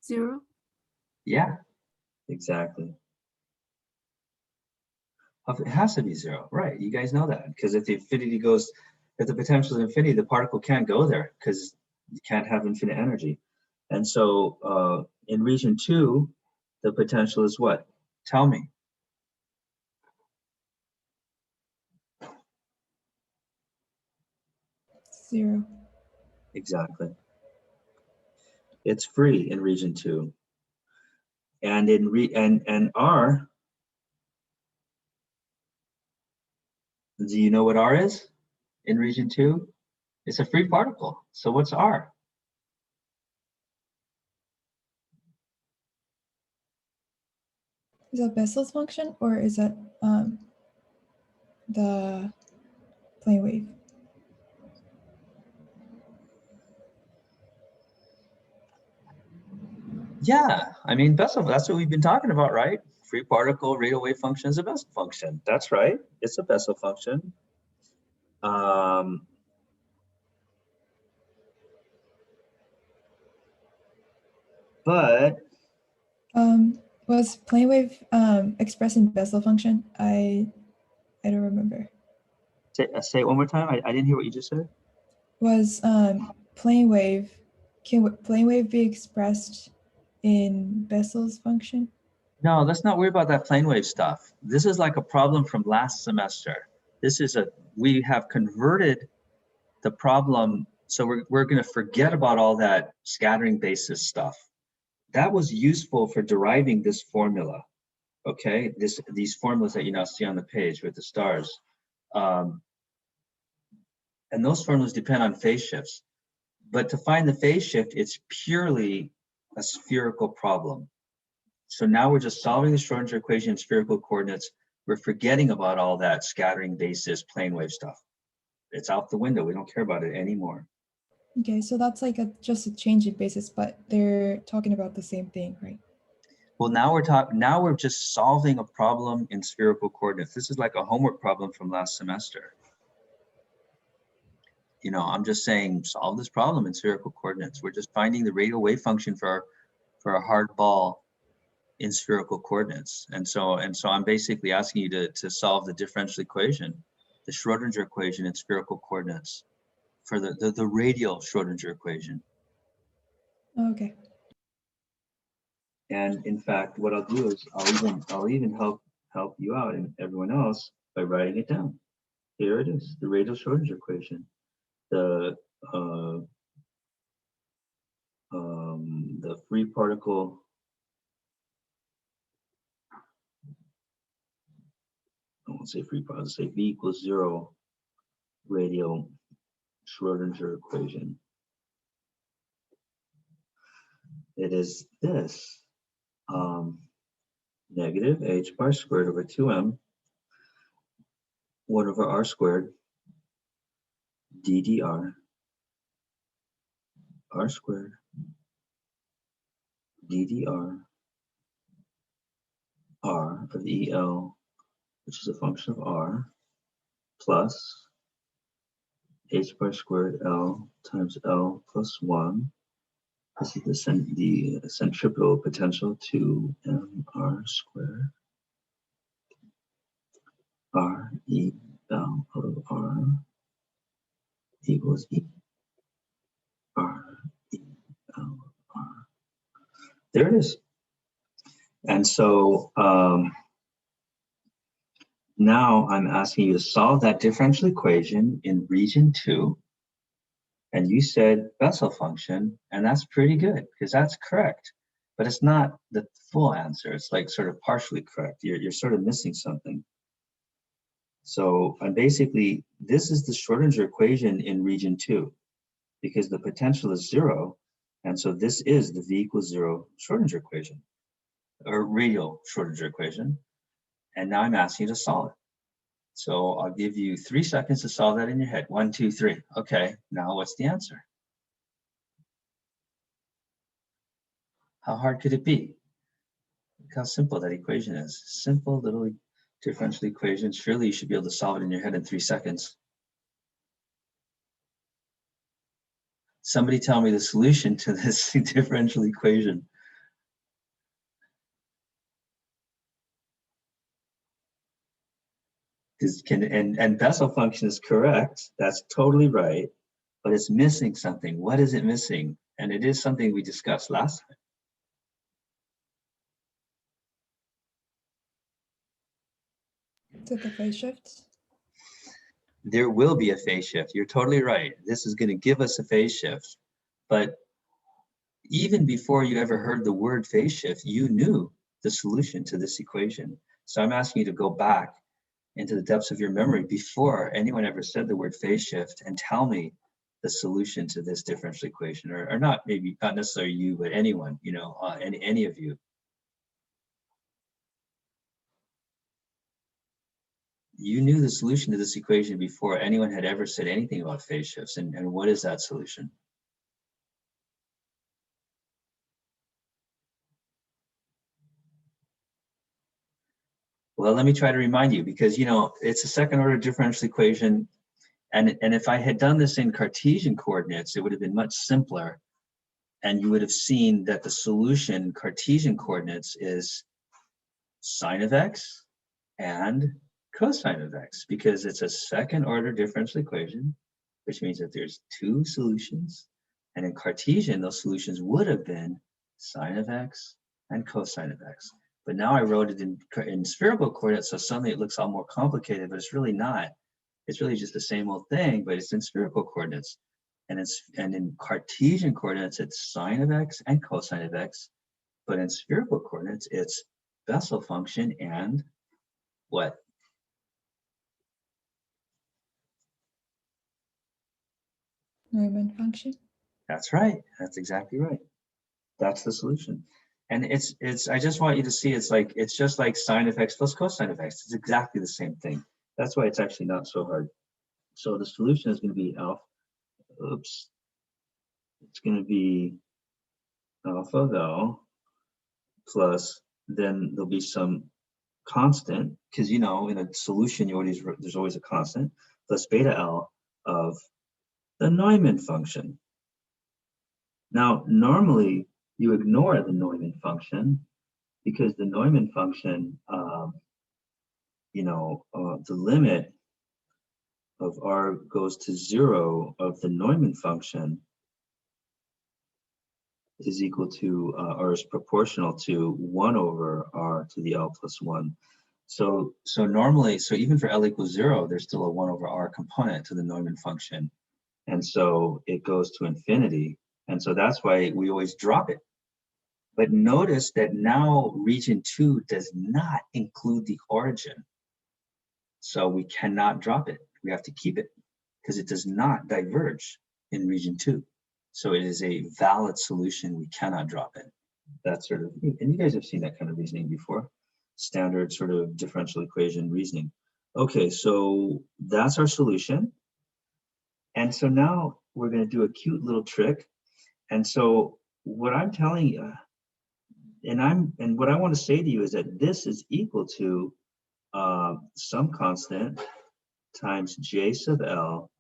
Zero. Yeah, exactly. It has to be 0, right? You guys know that, because if the potential is infinity, the particle can't go there because you can't have infinite energy. And so in region 2, the potential is what? Tell me. Zero. Exactly. It's free in region 2. And in R, do you know what R is in region 2? It's a free particle. So what's R? Is that Bessel's function or is that the plane wave? Yeah, I mean, Bessel, that's what we've been talking about, right? Free particle radial wave function is a Bessel function. That's right. It's a Bessel function. But Was plane wave expressed in Bessel function? I don't remember. say it one more time. I didn't hear what you just said. Was plane wave, can plane wave be expressed in Bessel's function? No, let's not worry about that plane wave stuff. This is like a problem from last semester. We have converted the problem. So we're going to forget about all that scattering basis stuff. That was useful for deriving this formula. Okay, these formulas that you now see on the page with the stars. And those formulas depend on phase shifts. But to find the phase shift, it's purely a spherical problem. So now we're just solving the Schrodinger equation in spherical coordinates. We're forgetting about all that scattering basis, plane wave stuff. It's out the window. We don't care about it anymore. Okay, so that's like just a change in basis, but they're talking about the same thing, right? Well, now we're just solving a problem in spherical coordinates. This is like a homework problem from last semester. You know, I'm just saying solve this problem in spherical coordinates. We're just finding the radial wave function for a hard ball in spherical coordinates. And so I'm basically asking you to solve the differential equation, the Schrodinger equation in spherical coordinates for the radial Schrodinger equation. Okay. And in fact, what I'll do is I'll even help you out and everyone else by writing it down. Here it is, the radial Schrodinger equation. The free particle I won't say free particle, I'll say V equals 0 radial Schrodinger equation. It is this, negative h bar squared over 2m 1 over r squared ddr r squared ddr r of the EL, which is a function of r, plus h bar squared L times L plus 1 This is the centripetal potential to mr squared r e L of r equals e r e L of r. There it is. And so now I'm asking you to solve that differential equation in region 2. And you said Bessel function, and that's pretty good because that's correct. But it's not the full answer. It's like sort of partially correct. You're sort of missing something. So basically, this is the Schrodinger equation in region 2 because the potential is 0. And so this is the V equals 0 Schrodinger equation, or radial Schrodinger equation. And now I'm asking you to solve it. So I'll give you 3 seconds to solve that in your head. 1, 2, 3. Okay, now what's the answer? How hard could it be? Look how simple that equation is. Simple little differential equation. Surely you should be able to solve it in your head in 3 seconds. Somebody tell me the solution to this differential equation. And Bessel function is correct. That's totally right. But it's missing something. What is it missing? And it is something we discussed last time. Is it the phase shift? There will be a phase shift. You're totally right. This is going to give us a phase shift. But even before you ever heard the word phase shift, you knew the solution to this equation. So I'm asking you to go back into the depths of your memory before anyone ever said the word phase shift and tell me the solution to this differential equation, or not, maybe not necessarily you, but anyone, you know, any of you. You knew the solution to this equation before anyone had ever said anything about phase shifts. And what is that solution? Well, let me try to remind you, because, you know, it's a second order differential equation. And if I had done this in Cartesian coordinates, it would have been much simpler. And you would have seen that the solution in Cartesian coordinates is sine of x and cosine of x, because it's a second order differential equation, which means that there's 2 solutions. And in Cartesian, those solutions would have been sine of x and cosine of x. But now I wrote it in spherical coordinates, so suddenly it looks all more complicated, but it's really not. It's really just the same old thing, but it's in spherical coordinates. And in Cartesian coordinates, it's sine of x and cosine of x. But in spherical coordinates, it's Bessel function and what? Neumann function. That's right. That's exactly right. That's the solution. And it's I just want you to see it's just like sine of x plus cosine of x. It's exactly the same thing. That's why it's actually not so hard. So the solution is going to be alpha. Oops. It's going to be alpha of L plus, then there'll be some constant, because, you know, in a solution there's always a constant, plus beta L of the Neumann function. Now, normally you ignore the Neumann function because the Neumann function, the limit of r goes to 0 of the Neumann function is equal to, or is proportional to 1 over r to the L plus 1. So normally, so even for L equals 0, there's still a 1 over r component to the Neumann function. And so it goes to infinity. And so that's why we always drop it. But notice that now region 2 does not include the origin. So we cannot drop it. We have to keep it because it does not diverge in region 2. So it is a valid solution. We cannot drop it. That's sort of, and you guys have seen that kind of reasoning before. Standard sort of differential equation reasoning. Okay, so that's our solution. And so now we're going to do a cute little trick. And so what I'm telling you, and what I want to say to you is that this is equal to some constant times J sub L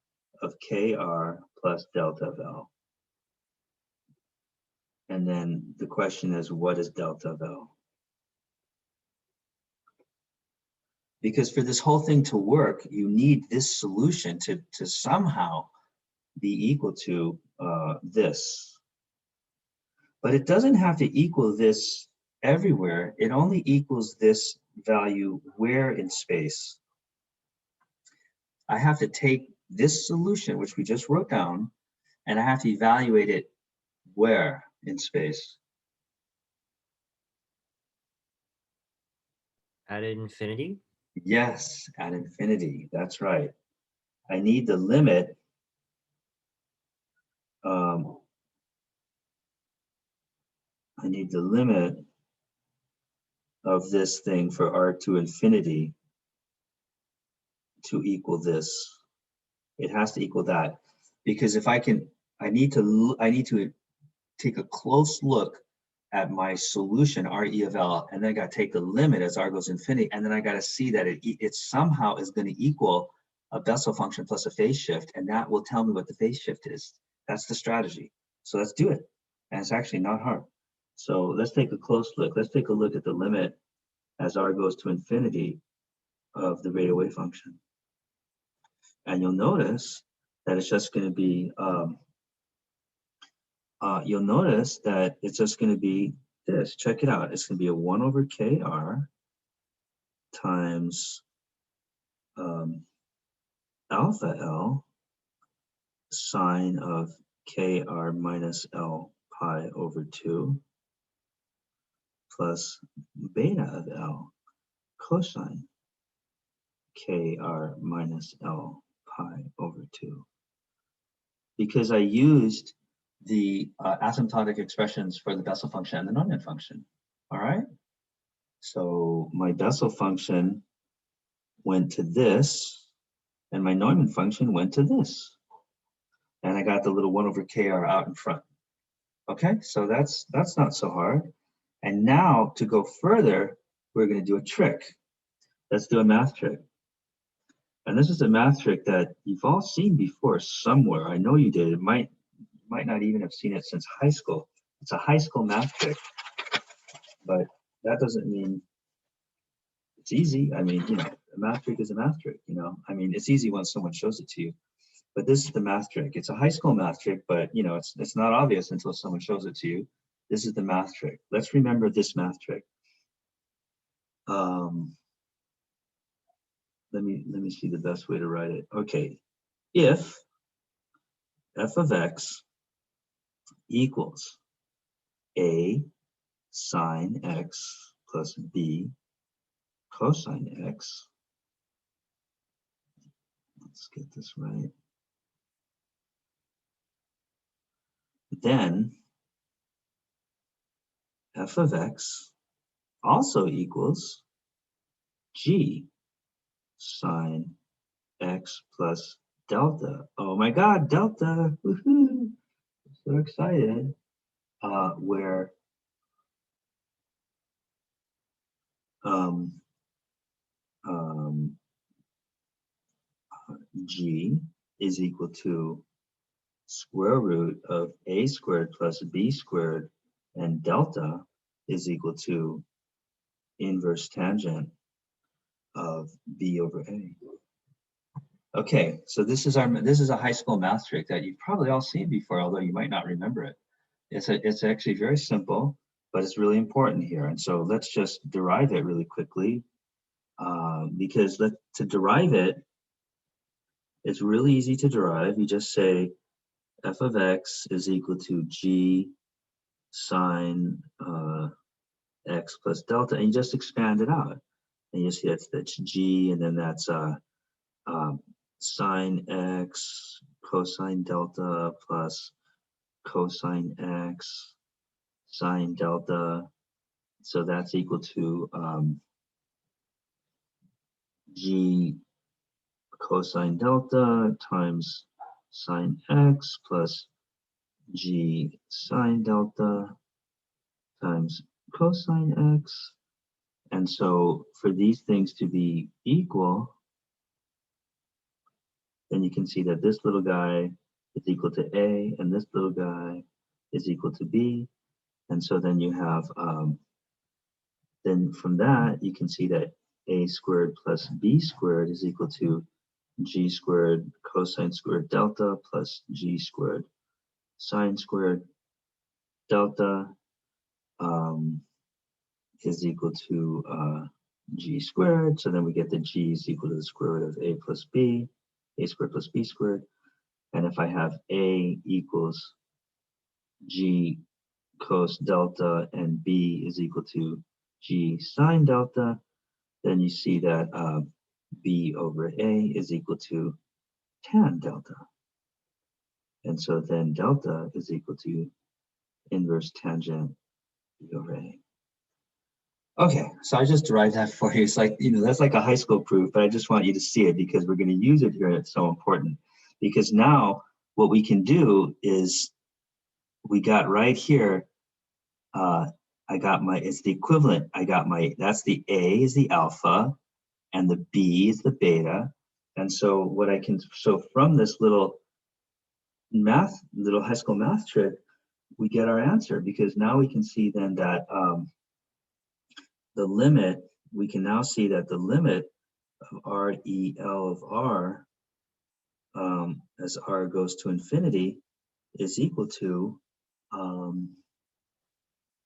of KR plus delta of L. And then the question is, what is delta of L? Because for this whole thing to work, you need this solution to somehow be equal to this. But it doesn't have to equal this everywhere. It only equals this value where in space. I have to take this solution, which we just wrote down, and I have to evaluate it where in space. At infinity? Yes, at infinity, that's right. I need the limit I need the limit of this thing for r to infinity to equal this. It has to equal that, because if I need to take a close look at my solution RE of L, and then I got to take the limit as r goes infinity, and then I got to see that it somehow is going to equal a Bessel function plus a phase shift, and that will tell me what the phase shift is. That's the strategy. So let's do it, and it's actually not hard. So let's take a close look. Let's take a look at the limit as r goes to infinity of the radial wave function. And you'll notice that it's just going to be, you'll notice that it's just going to be this. Check it out. It's going to be a 1 over kr times alpha L sine of kr minus L pi over 2 plus beta of L cosine kr minus L pi over 2. Because I used the asymptotic expressions for the Bessel function and the Neumann function. All right. So my Bessel function went to this, and my Neumann function went to this. And I got the little 1 over kr out in front. Okay, so that's not so hard. And now to go further, we're going to do a trick. Let's do a math trick. And this is a math trick that you've all seen before somewhere. I know you did. It might not even have seen it since high school. It's a high school math trick, but that doesn't mean it's easy. I mean, you know, a math trick is a math trick, you know. I mean, it's easy when someone shows it to you, but this is the math trick. It's a high school math trick, but you know, it's not obvious until someone shows it to you. This is the math trick. Let's remember this math trick. Let me see the best way to write it. Okay, if f of x equals a sine x plus b cosine x, let's get this right, then f of x also equals g sine x plus delta. Oh my God, delta! Woohoo! So excited. Where g is equal to square root of a squared plus b squared, and delta is equal to inverse tangent of b over a. Okay, so this is a high school math trick that you've probably all seen before, although you might not remember it. It's actually very simple, but it's really important here. And so let's just derive it really quickly, because to derive it, it's really easy to derive. You just say f of x is equal to g sine x plus delta, and you just expand it out. And you see that's g, and then that's sine x cosine delta plus cosine x sine delta. So that's equal to g cosine delta times sine x plus g sine delta times cosine x. And so for these things to be equal, then you can see that this little guy is equal to a, and this little guy is equal to b, And so then you have, then from that, you can see that a squared plus b squared is equal to g squared cosine squared delta plus g squared sine squared delta is equal to g squared. So then we get the g is equal to the square root of a plus b, a squared plus b squared. And if I have a equals g cos delta and b is equal to g sine delta, then you see that b over a is equal to tan delta. And so then delta is equal to inverse tangent b over a. Okay, so I just derived that for you. It's like, that's like a high school proof, but I just want you to see it because we're going to use it here and it's so important. Because now what we can do is we got right here, it's the equivalent. That's the A is the alpha and the B is the beta. And so from this little high school math trick, we get our answer because now we can see then that we can now see that the limit of REL of R as R goes to infinity is equal to,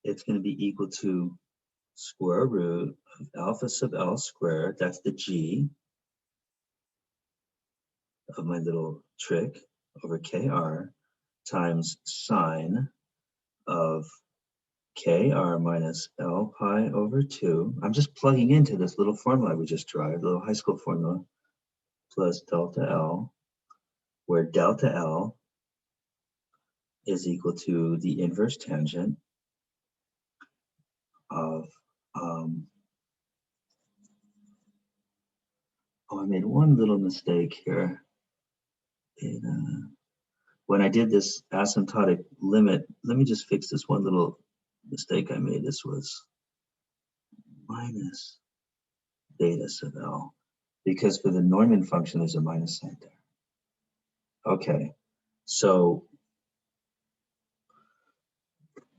it's going to be equal to square root of alpha sub L squared, that's the G of my little trick, over KR times sine of KR minus L pi over 2. I'm just plugging into this little formula we just derived, little high school formula, plus delta L, where delta L is equal to the inverse tangent of, I made one little mistake here. When I did this asymptotic limit, let me just fix this one little mistake I made. This was minus beta sub L, because for the Neumann function, there's a minus sign there. Okay, so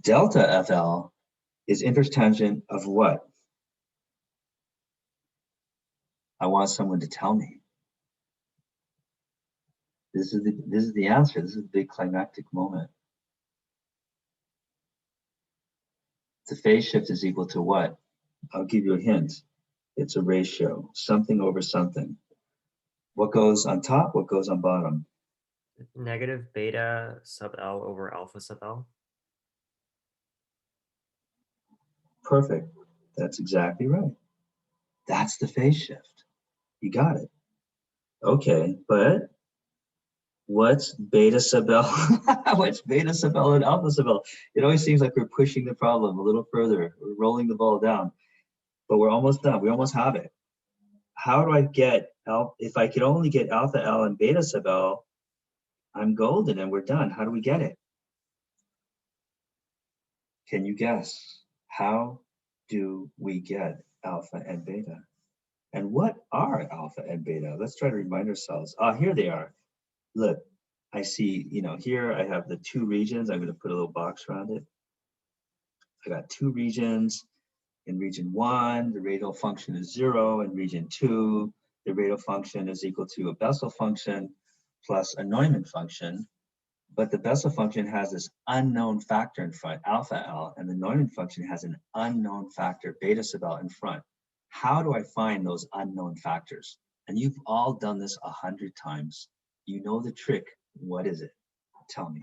delta FL is inverse tangent of what? I want someone to tell me. This is the answer. This is the big climactic moment. The phase shift is equal to what? I'll give you a hint. It's a ratio, something over something. What goes on top? What goes on bottom? Negative beta sub L over alpha sub L. Perfect. That's exactly right. That's the phase shift. You got it. Okay, but what's beta sub L? What's beta sub L and alpha sub L? It always seems like we're pushing the problem a little further. We're rolling the ball down, but we're almost done. We almost have it. How do I get if I could only get alpha L and beta sub L, I'm golden and we're done. How do we get it? Can you guess? How do we get alpha and beta? And what are alpha and beta? Let's try to remind ourselves. Here they are. Look, I see, here I have the two regions. I'm going to put a little box around it. I got two regions. In region 1, the radial function is 0. In region 2, the radial function is equal to a Bessel function plus a Neumann function. But the Bessel function has this unknown factor in front, alpha L, and the Neumann function has an unknown factor, beta sub L, in front. How do I find those unknown factors? And you've all done this 100 times. You know the trick. What is it? Tell me.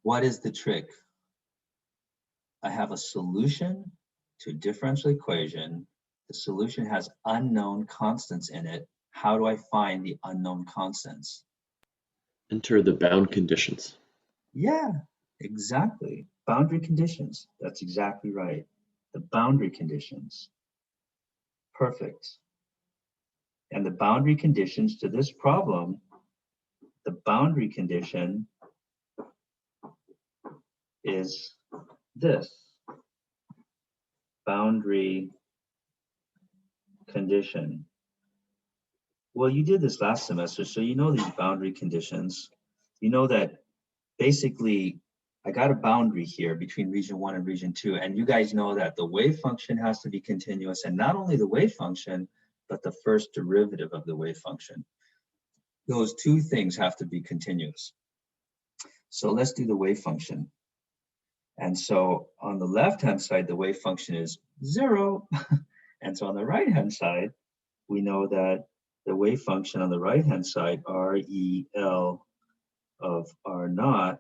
What is the trick? I have a solution to a differential equation. The solution has unknown constants in it. How do I find the unknown constants? Enter the bound conditions. Yeah, exactly. Boundary conditions. That's exactly right. The boundary conditions. Perfect. And the boundary conditions to this problem, the boundary condition is this. boundary condition. Well, you did this last semester, so you know these boundary conditions. You know that basically I got a boundary here between region 1 and region 2, and you guys know that the wave function has to be continuous, and not only the wave function, but the first derivative of the wave function. Those two things have to be continuous. So let's do the wave function. And so on the left-hand side, the wave function is 0. And so on the right-hand side, we know that the wave function on the right-hand side, REL of R naught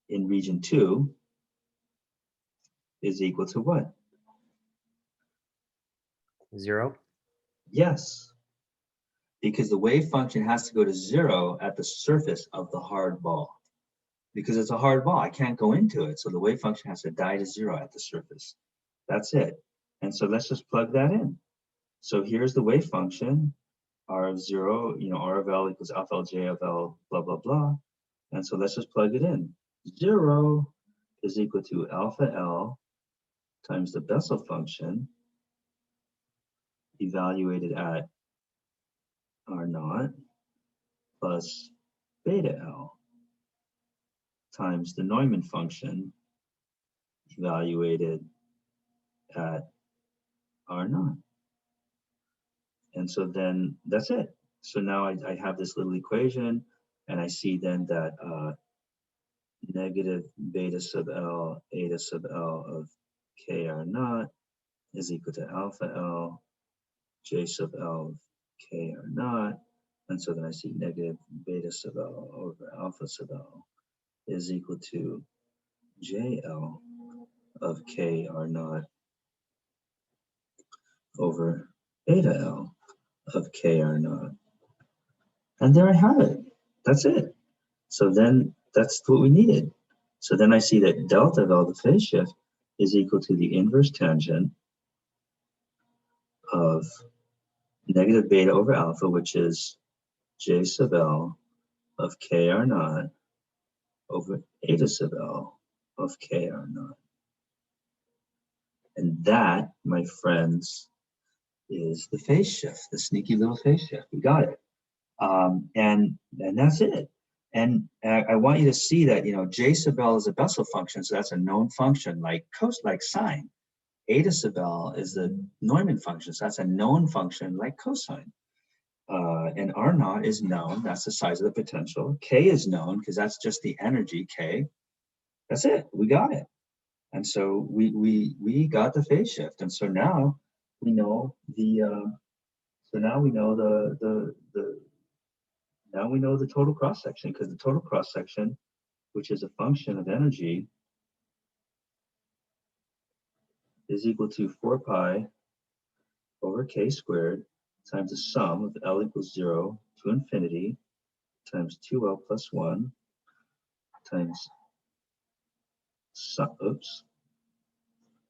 in region 2 is equal to what? 0. Yes, because the wave function has to go to 0 at the surface of the hard ball. Because it's a hard ball, I can't go into it. So the wave function has to die to 0 at the surface. That's it. And so let's just plug that in. So here's the wave function, R of 0, R of L equals alpha L J of L, blah, blah, blah. And so let's just plug it in. 0 is equal to alpha L times the Bessel function evaluated at R naught plus beta L times the Neumann function evaluated at R naught. And so then that's it. So now I have this little equation, and I see then that negative beta sub L, eta sub L of K R naught is equal to alpha L, J sub L of K R naught. And so then I see negative beta sub L over alpha sub L is equal to JL of K R naught over beta L of K R naught. And there I have it. That's it. So then that's what we needed. So then I see that delta of L, the phase shift, is equal to the inverse tangent of negative beta over alpha, which is J sub L of K R naught over eta sub L of K R naught. And that, my friends, is the phase shift, the sneaky little phase shift. We got it. And that's it. And I want you to see that, J sub L is a Bessel function, so that's a known function, like sine. Eta sub L is the Neumann function, so that's a known function like cosine. And R naught is known, that's the size of the potential. K is known because that's just the energy, K. That's it, we got it. And so we got the phase shift. And so now we know now we know the total cross section, because the total cross section, which is a function of energy, is equal to 4 pi over K squared times the sum of L equals 0 to infinity times 2L plus 1 times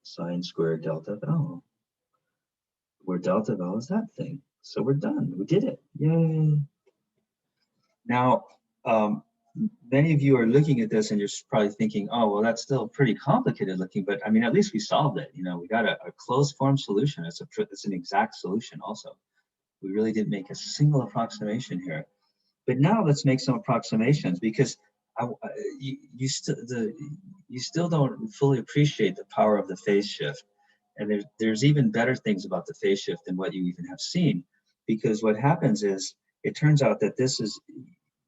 sine squared delta of L, where delta of L is that thing. So we're done. We did it. Yay. Now, many of you are looking at this and you're probably thinking, oh, well, that's still pretty complicated looking, but I mean, at least we solved it. We got a closed form solution. It's an exact solution also. We really didn't make a single approximation here. But now let's make some approximations, because you still don't fully appreciate the power of the phase shift. And there's even better things about the phase shift than what you even have seen, because what happens is, it turns out that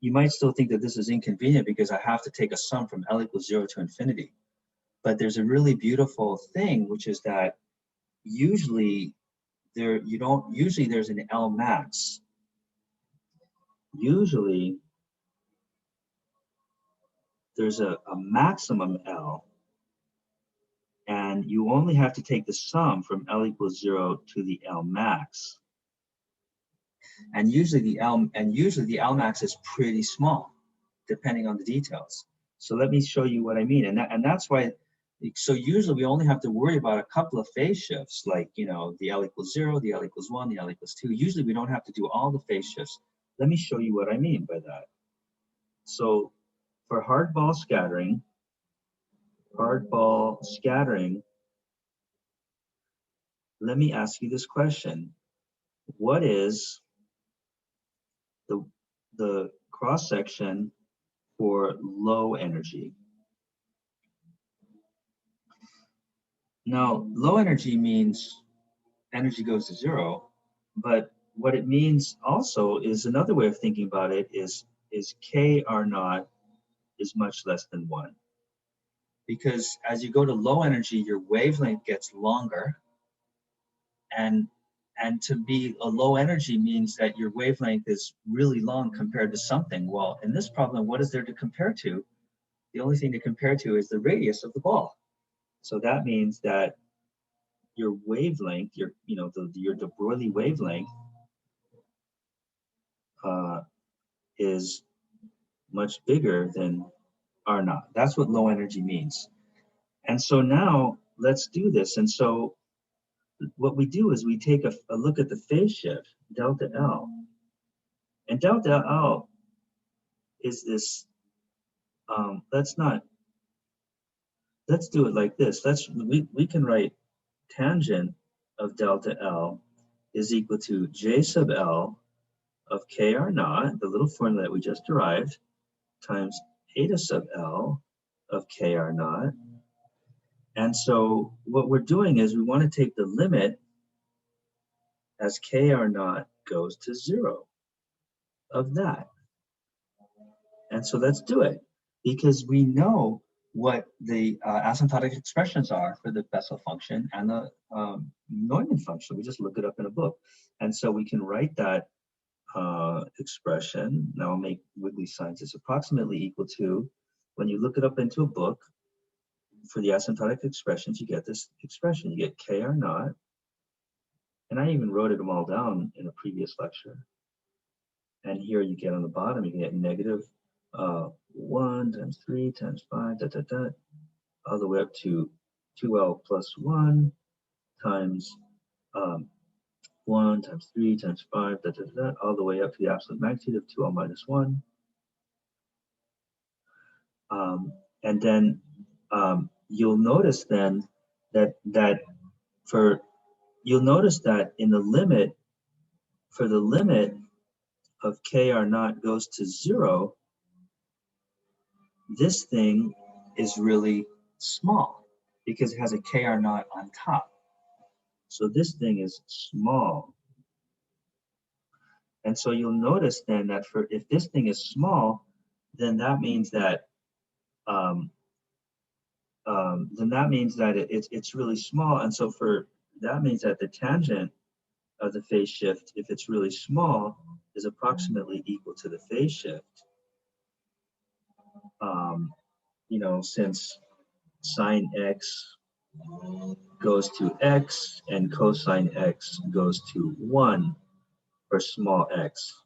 you might still think that this is inconvenient because I have to take a sum from L equals 0 to infinity. But there's a really beautiful thing, which is that usually there's an L max. Usually there's a maximum L, and you only have to take the sum from L equals 0 to the L max. And usually the L max is pretty small, depending on the details. So let me show you what I mean. And that's why, so usually we only have to worry about a couple of phase shifts, like, the L equals 0, the L equals 1, the L equals 2. Usually we don't have to do all the phase shifts. Let me show you what I mean by that. So for hardball scattering, hardball scattering, let me ask you this question. What is the cross section for low energy? Now, low energy means energy goes to zero, but what it means also is another way of thinking about it is K R naught is much less than 1. Because as you go to low energy, your wavelength gets longer, and to be a low energy means that your wavelength is really long compared to something. Well, in this problem, what is there to compare to? The only thing to compare to is the radius of the ball. So that means that your wavelength, your de Broglie wavelength, is much bigger than R naught. That's what low energy means. And so now let's do this. And so what we do is we take a look at the phase shift, delta L. And delta L is this, let's do it like this. We can write tangent of delta L is equal to J sub L of K R naught, the little formula that we just derived, times eta sub L of K R naught. And so what we're doing is we want to take the limit as K R naught goes to 0 of that. And so let's do it, because we know what the asymptotic expressions are for the Bessel function and the Neumann function. We just look it up in a book. And so we can write that expression. Now I'll make wiggly signs. It's approximately equal to, when you look it up into a book, for the asymptotic expressions, you get this expression. You get K R naught. And I even wrote them all down in a previous lecture. And here you get on the bottom, you get negative 1 times 3 times 5, all the way up to 2L plus 1 times 1 times 3 times 5, all the way up to the absolute magnitude of 2L minus 1. And then you'll notice then that you'll notice that in the limit, for the limit of K R naught goes to 0, this thing is really small because it has a K R naught on top. So this thing is small. And so you'll notice then that if this thing is small, then that means that it's really small. And so that means that the tangent of the phase shift, if it's really small, is approximately equal to the phase shift. Since sine x goes to x and cosine x goes to 1 for small x.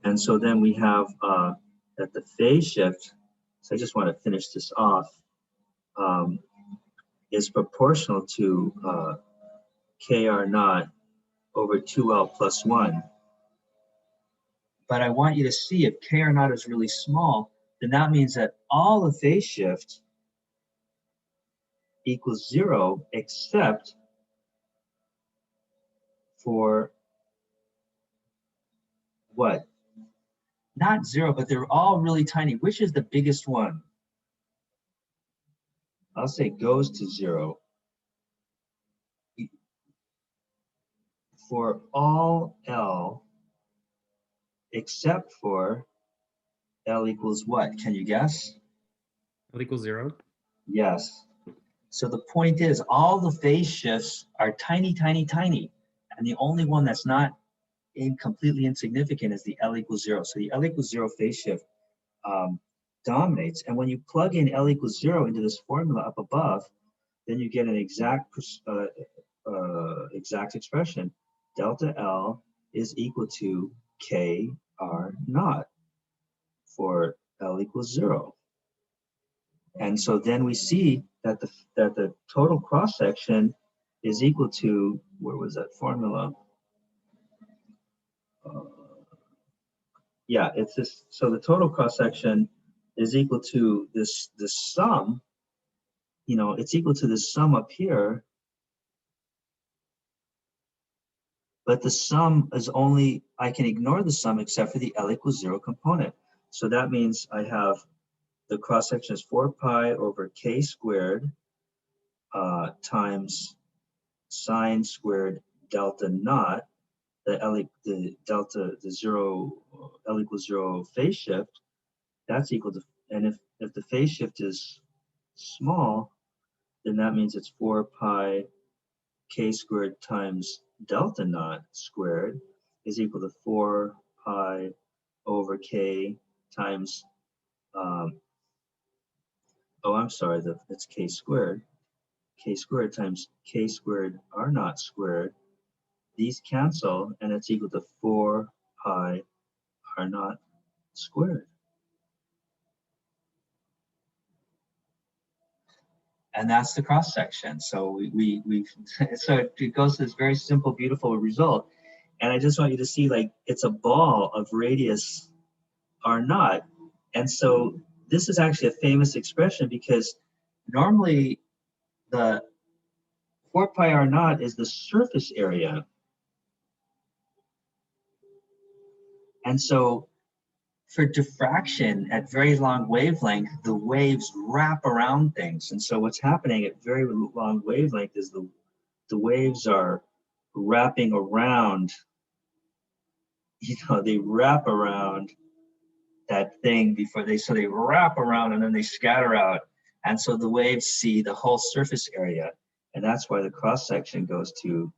And so then we have that the phase shift, so I just want to finish this off, is proportional to K R naught over 2L plus 1. But I want you to see, if K R naught is really small, then that means that all the phase shift equals 0 except for what? Not 0, but they're all really tiny. Which is the biggest one? I'll say goes to 0. For all L except for L equals what? Can you guess? L equals 0. Yes. So the point is, all the phase shifts are tiny, tiny, tiny. And the only one that's not completely insignificant is the L equals 0. So the L equals 0 phase shift dominates. And when you plug in L equals 0 into this formula up above, then you get an exact expression. Delta L is equal to K R naught for L equals 0. And so then we see that the total cross section is equal to, where was that formula? Yeah, it's this. So the total cross section is equal to this sum, it's equal to this sum up here, but the sum is only, I can ignore the sum except for the L equals 0 component. So that means I have the cross section is 4 pi over k squared times sine squared delta naught, the delta, the 0, L equals 0 phase shift, that's equal to, and if the phase shift is small, then that means it's 4 pi k squared times delta naught squared is equal to 4 pi over k times, I'm sorry, it's k squared times k squared r naught squared. These cancel, and it's equal to 4 pi r naught squared. And that's the cross section. So so it goes to this very simple, beautiful result. And I just want you to see, like, it's a ball of radius r naught. And so this is actually a famous expression, because normally the 4 pi r naught is the surface area. And so for diffraction at very long wavelength, the waves wrap around things. And so what's happening at very long wavelength is the waves are wrapping around, they wrap around that thing before so they wrap around and then they scatter out. And so the waves see the whole surface area. And that's why the cross section goes to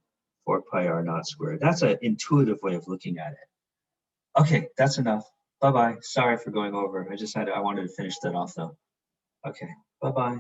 4 pi r naught squared. That's an intuitive way of looking at it. Okay, that's enough. Bye-bye. Sorry for going over. I wanted to finish that off though. Okay, bye-bye.